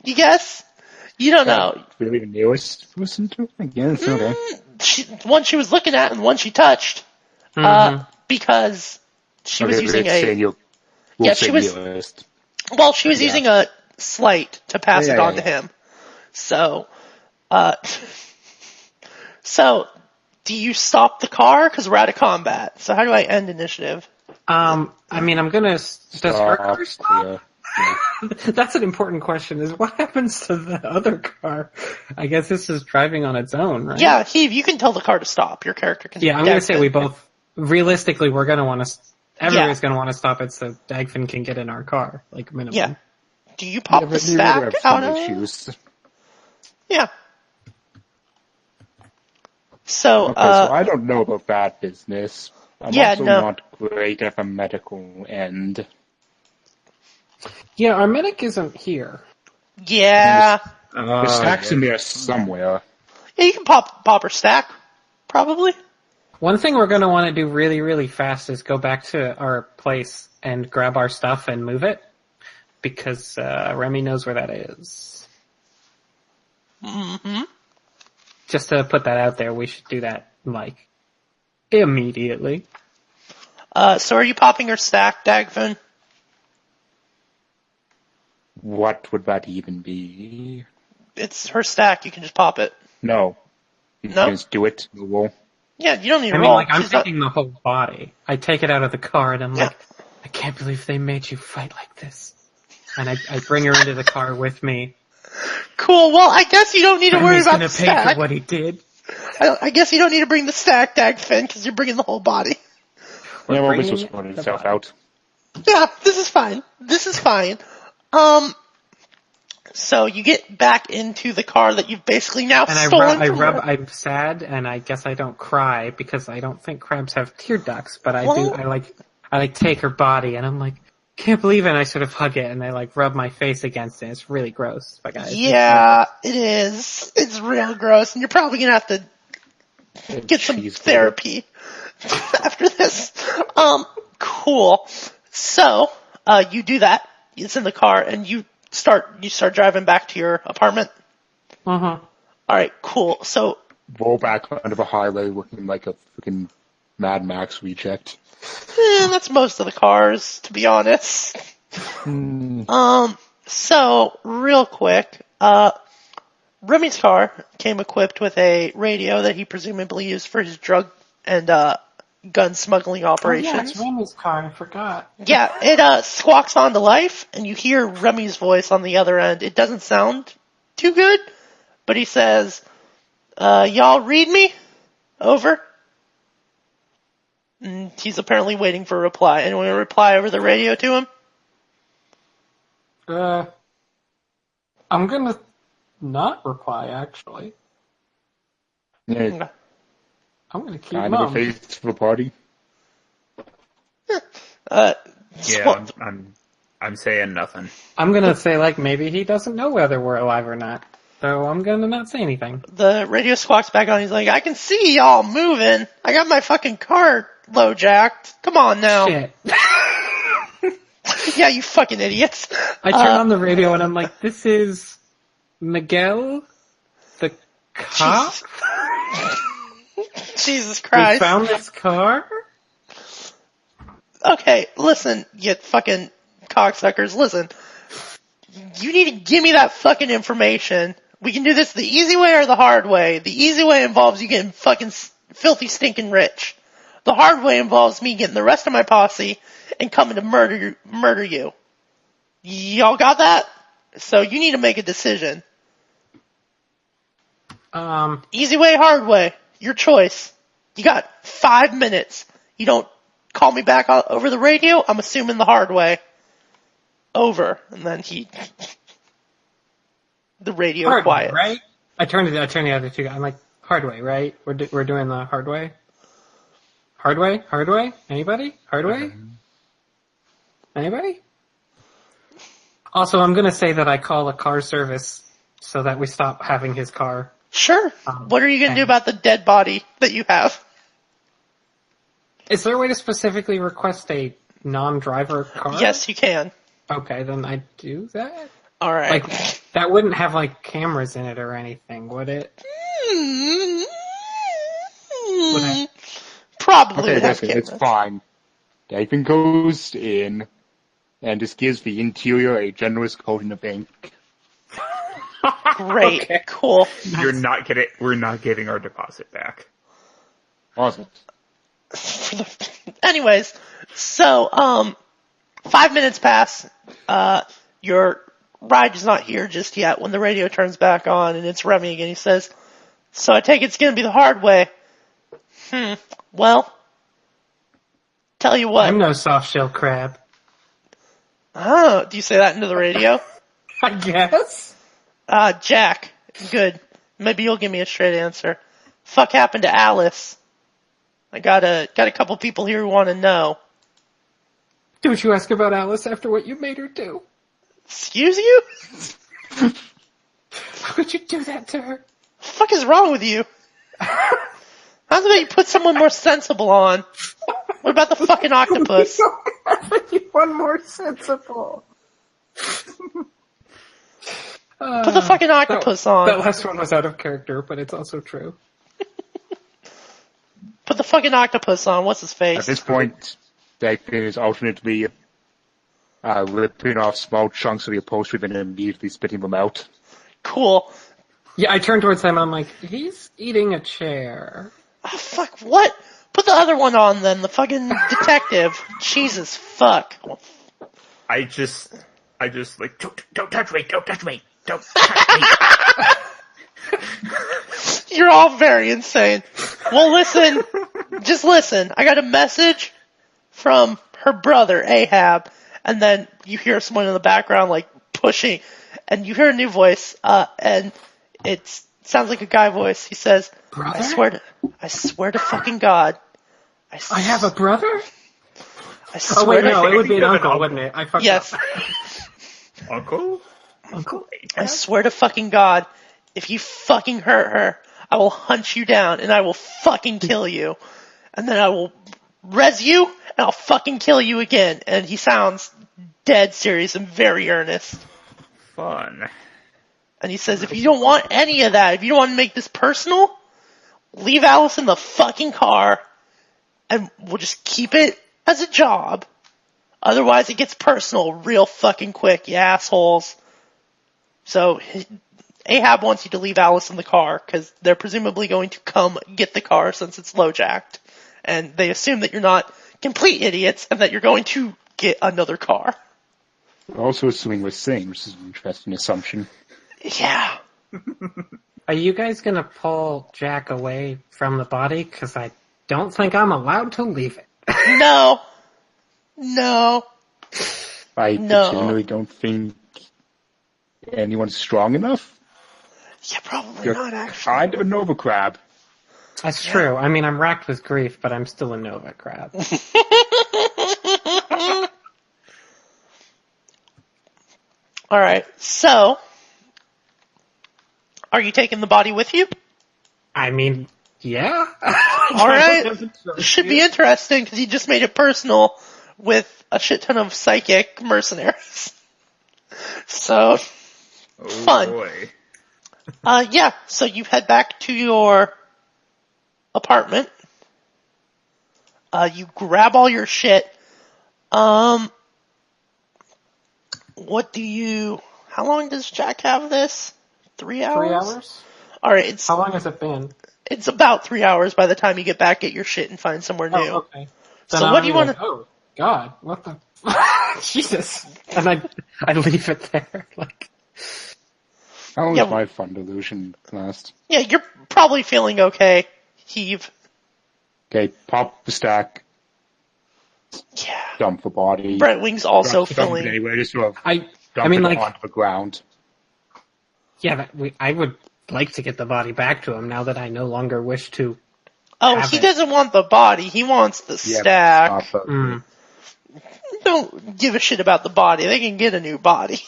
you guess? You don't know. Really the newest person to? I guess, okay. One she was looking at and one she touched. Because she was using she was using a slight to pass it on to him. So, do you stop the car? Because we're out of combat. So how do I end initiative? I mean, I'm gonna... Does her car stop? Yeah. That's an important question, is what happens to the other car? I guess this is driving on its own, right? Yeah, Heave, you can tell the car to stop. Your character can... Yeah, I'm gonna say we both... Realistically, we're gonna want to... Everybody's gonna want to stop it so Dagfinn can get in our car, like, minimum. Yeah. Do you pop the stack out of... Yeah. So, okay, so I don't know about bad business. I'm also no. not great at the medical end. Yeah, our medic isn't here. Yeah. The stack's in there somewhere. Yeah, you can pop her stack, probably. One thing we're going to want to do really, really fast is go back to our place and grab our stuff and move it, because Remy knows where that is. Mm-hmm. Just to put that out there, we should do that, like, immediately. So are you popping her stack, Dagfinn? What would that even be? It's her stack, you can just pop it. No. You No? can just do it. Roll. Yeah, you don't need to I roll. mean, like, I'm She's not- taking the whole body. I take it out of the car, and I'm like, I can't believe they made you fight like this. And I bring her into the car with me. Cool, well, I guess you don't need to worry about the Remy's gonna pay stack. for what he did. I guess you don't need to bring the stack, Dagfinn, because you're bringing the whole body. Yeah, well, this bringing will sort the itself body. out. Yeah, this is fine. This is fine. So you get back into the car that you've basically now And stolen from her. I'm sad, and I guess I don't cry, because I don't think crabs have tear ducts, but I Well- do, I take her body, and I'm like, can't believe it, and I sort of hug it, and I like rub my face against it. It's really gross, but guys. Yeah, it is. It's real gross, and you're probably gonna have to get some therapy after this. Cool. So, you do that. It's in the car, and you start driving back to your apartment. Uh-huh. Alright, cool. So, Roll back onto the highway looking like a freaking Mad Max reject. that's most of the cars, to be honest. So, real quick, Remy's car came equipped with a radio that he presumably used for his drug and, gun smuggling operations. Oh, yeah, it's Remy's car, I forgot. Yeah, it squawks on to life, and you hear Remy's voice on the other end. It doesn't sound too good, but he says, Y'all read me? Over. And he's apparently waiting for a reply. Anyone reply over the radio to him? I'm gonna not reply, actually. Yeah, I'm gonna keep kind of a mum. face for the party. Yeah, I'm saying nothing. I'm gonna say, like, maybe he doesn't know whether we're alive or not. So I'm gonna not say anything. The radio squawks back on. He's like, I can see y'all moving. I got my fucking car low jacked. Come on now. Shit. Yeah, you fucking idiots. I turn on the radio and I'm like, this is Miguel, the cop? Jesus We Christ. found this car? Okay, listen, you fucking cocksuckers, listen. You need to give me that fucking information. We can do this the easy way or the hard way. The easy way involves you getting fucking filthy stinking rich. The hard way involves me getting the rest of my posse and coming to murder you. Y'all got that? So you need to make a decision. Easy way, hard way. Your choice. You got 5 minutes. You don't call me back over the radio, I'm assuming the hard way. Over. And then the radio Hard quiet. way, right? I turn the other two. I'm like, hard way, right? We're doing the hard way. Hard way? Hard way? Anybody? Hard way? Anybody? Also, I'm gonna say that I call a car service so that we stop having his car. Sure. What are you gonna do about the dead body that you have? Is there a way to specifically request a non-driver car? Yes, you can. Okay, then I do that. Alright. Like, that wouldn't have, like, cameras in it or anything, would it? Would it? Probably Okay, would have listen, it's cameras. fine. Dagfinn goes in and just gives the interior a generous coating of ink. Great. Okay. Cool. We're not getting our deposit back. Awesome. Anyways, so, 5 minutes pass. Your ride is not here just yet when the radio turns back on and it's Remmy again. He says, so I take it's gonna be the hard way. Well, tell you what. I'm no soft shell crab. Oh, do you say that into the radio? I guess. Jack. Good. Maybe you'll give me a straight answer. Fuck happened to Alice? I got a couple people here who want to know. Don't you ask about Alice after what you made her do? Excuse you? How could you do that to her? What the fuck is wrong with you? How's about you put someone more sensible on? What about the fucking octopus? One more sensible. Put the fucking octopus on. That last one was out of character, but it's also true. Put the fucking octopus on. What's his At face? this point, Dagfinn is alternately ripping off small chunks of the upholstery and then immediately spitting them out. Cool. Yeah, I turn towards him. I'm like, he's eating a chair. Oh, fuck, what? Put the other one on then, the fucking detective. Jesus, fuck. I just like, don't touch me, don't touch me, don't touch me. You're all very insane. Well, listen. Just listen. I got a message from her brother, Ahab, and then you hear someone in the background, like, pushing, and you hear a new voice, and it sounds like a guy voice. He says, Brother? I swear to fucking God. I have a brother? I swear Oh, wait, to no, it would be an You have an uncle, uncle. wouldn't it? I fucked Yes. up. Uncle? Uncle? I swear to fucking God, if you fucking hurt her, I will hunt you down and I will fucking kill you. And then I will res you and I'll fucking kill you again. And he sounds dead serious and very earnest. Fun. And he says, if you don't want any of that, if you don't want to make this personal, leave Alice in the fucking car and we'll just keep it as a job. Otherwise it gets personal real fucking quick, you assholes. So Ahab wants you to leave Alice in the car because they're presumably going to come get the car since it's low-jacked. And they assume that you're not complete idiots and that you're going to get another car. Also assuming we're sane, which is an interesting assumption. Yeah. Are you guys gonna pull Jack away from the body? Because I don't think I'm allowed to leave it. No. I No. genuinely don't think anyone's strong enough. Yeah, probably You're not, actually. kind of a Nova Crab. That's true. I mean, I'm racked with grief, but I'm still a Nova Crab. Alright, so... Are you taking the body with you? I mean, yeah. Alright. Should be interesting, because you just made it personal with a shit ton of psychic mercenaries. So, fun. Boy. Yeah, so you head back to your apartment. You grab all your shit. How long does Jack have this? 3 hours? 3 hours? Alright, How long has it been? it's about 3 hours by the time you get back, get your shit, and find somewhere new. Oh, okay. So Then what do you want to... Oh, God, what the... Jesus. And I leave it there, like... How long Yeah. does my fun delusion last? Yeah, you're probably feeling okay, Heave. Okay, pop the stack, Yeah. dump the body. Brightwing's also Not to dump it feeling... anywhere, just sort of I dump mean, it like... onto the ground. Yeah, I would like to get the body back to him now that I no longer wish to... Oh, have he it. doesn't want the body, he wants the Yeah, stack. stop it. Don't give a shit about the body, they can get a new body.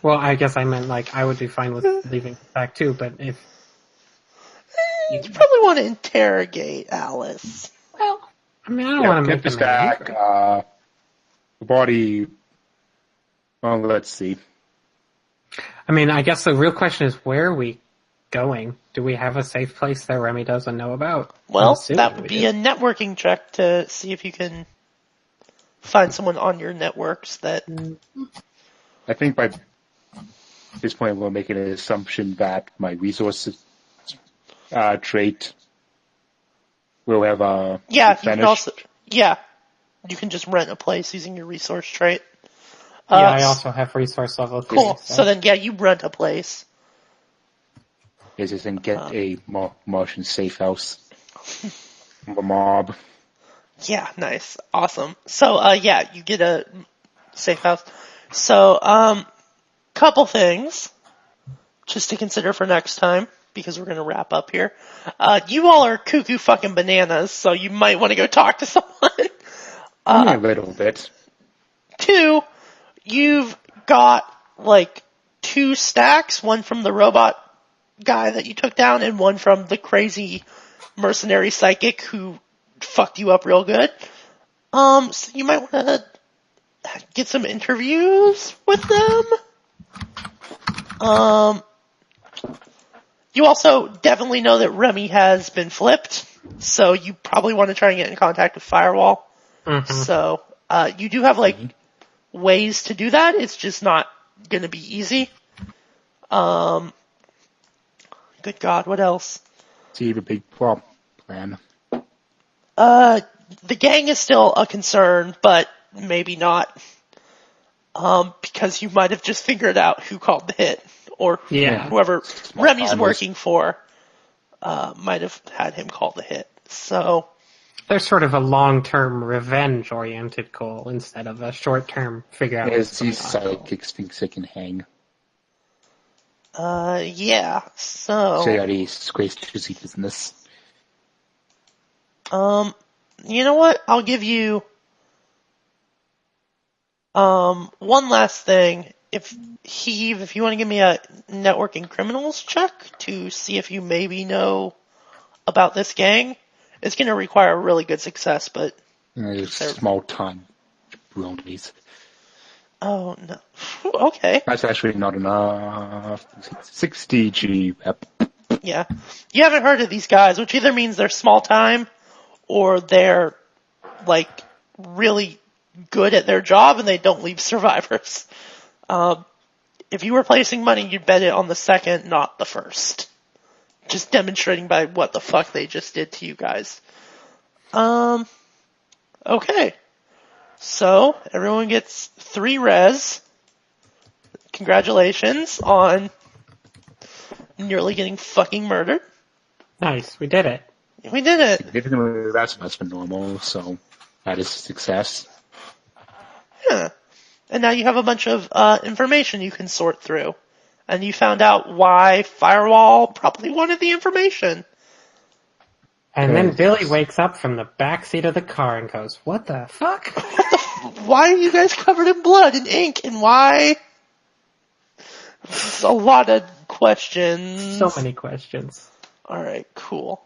Well, I guess I meant, like, I would be fine with leaving it back too, but if... You probably want to interrogate Alice. Well, I mean, I don't Yeah, want to get make the them stack. angry. The body. Well, let's see. I mean, I guess the real question is, where are we going? Do we have a safe place that Remmy doesn't know about? I'm Well, assuming that would we be do. a networking check to see if you can find someone on your networks that... I think by this point we're making an assumption that my resources trait will have Yeah, you can vanished. also... Yeah, you can just rent a place using your resource trait. Yeah, I also have resource level 3. Cool. So then, yeah, you rent a place. Is it and get a Martian safe house from the mob. Yeah, nice. Awesome. So, yeah, you get a safe house. So, couple things just to consider for next time, because we're going to wrap up here. You all are cuckoo fucking bananas, so you might want to go talk to someone. Only a little bit. 2, you've got, like, 2 stacks, one from the robot guy that you took down, and one from the crazy mercenary psychic who fucked you up real good. So you might want to get some interviews with them. You also definitely know that Remmy has been flipped, so you probably want to try and get in contact with Firewall. Mm-hmm. So, you do have, like, ways to do that. It's just not going to be easy. Good God, what else? See the big plan. The gang is still a concern, but maybe not. Because you might have just figured out who called the hit, or Yeah. whoever Small Remy's timers. working for, might have had him call the hit. So, There's sort of a long-term revenge-oriented goal instead of a short-term figure out As what's these going on. psychics think they can hang. yeah, so, Say that he's crazy business. you know what? I'll give you, one last thing. If you want to give me a networking criminals check to see if you maybe know about this gang, it's going to require a really good success, but, Small time bronies. oh no. Okay. That's actually not enough. 60 G rep. Yeah. You haven't heard of these guys, which either means they're small time or they're, like, really good at their job and they don't leave survivors. If you were placing money, you'd bet it on the second, not the first. Just demonstrating by what the fuck they just did to you guys. Okay. So, everyone gets 3 res. Congratulations on nearly getting fucking murdered. Nice, we did it. We did it. Significantly less than normal, so that is a success. Yeah. And now you have a bunch of information you can sort through. And you found out why Firewall probably wanted the information. And then Billy wakes up from the backseat of the car and goes, "What the fuck? Why are you guys covered in blood and ink? And why?" A lot of questions. So many questions. Alright, cool.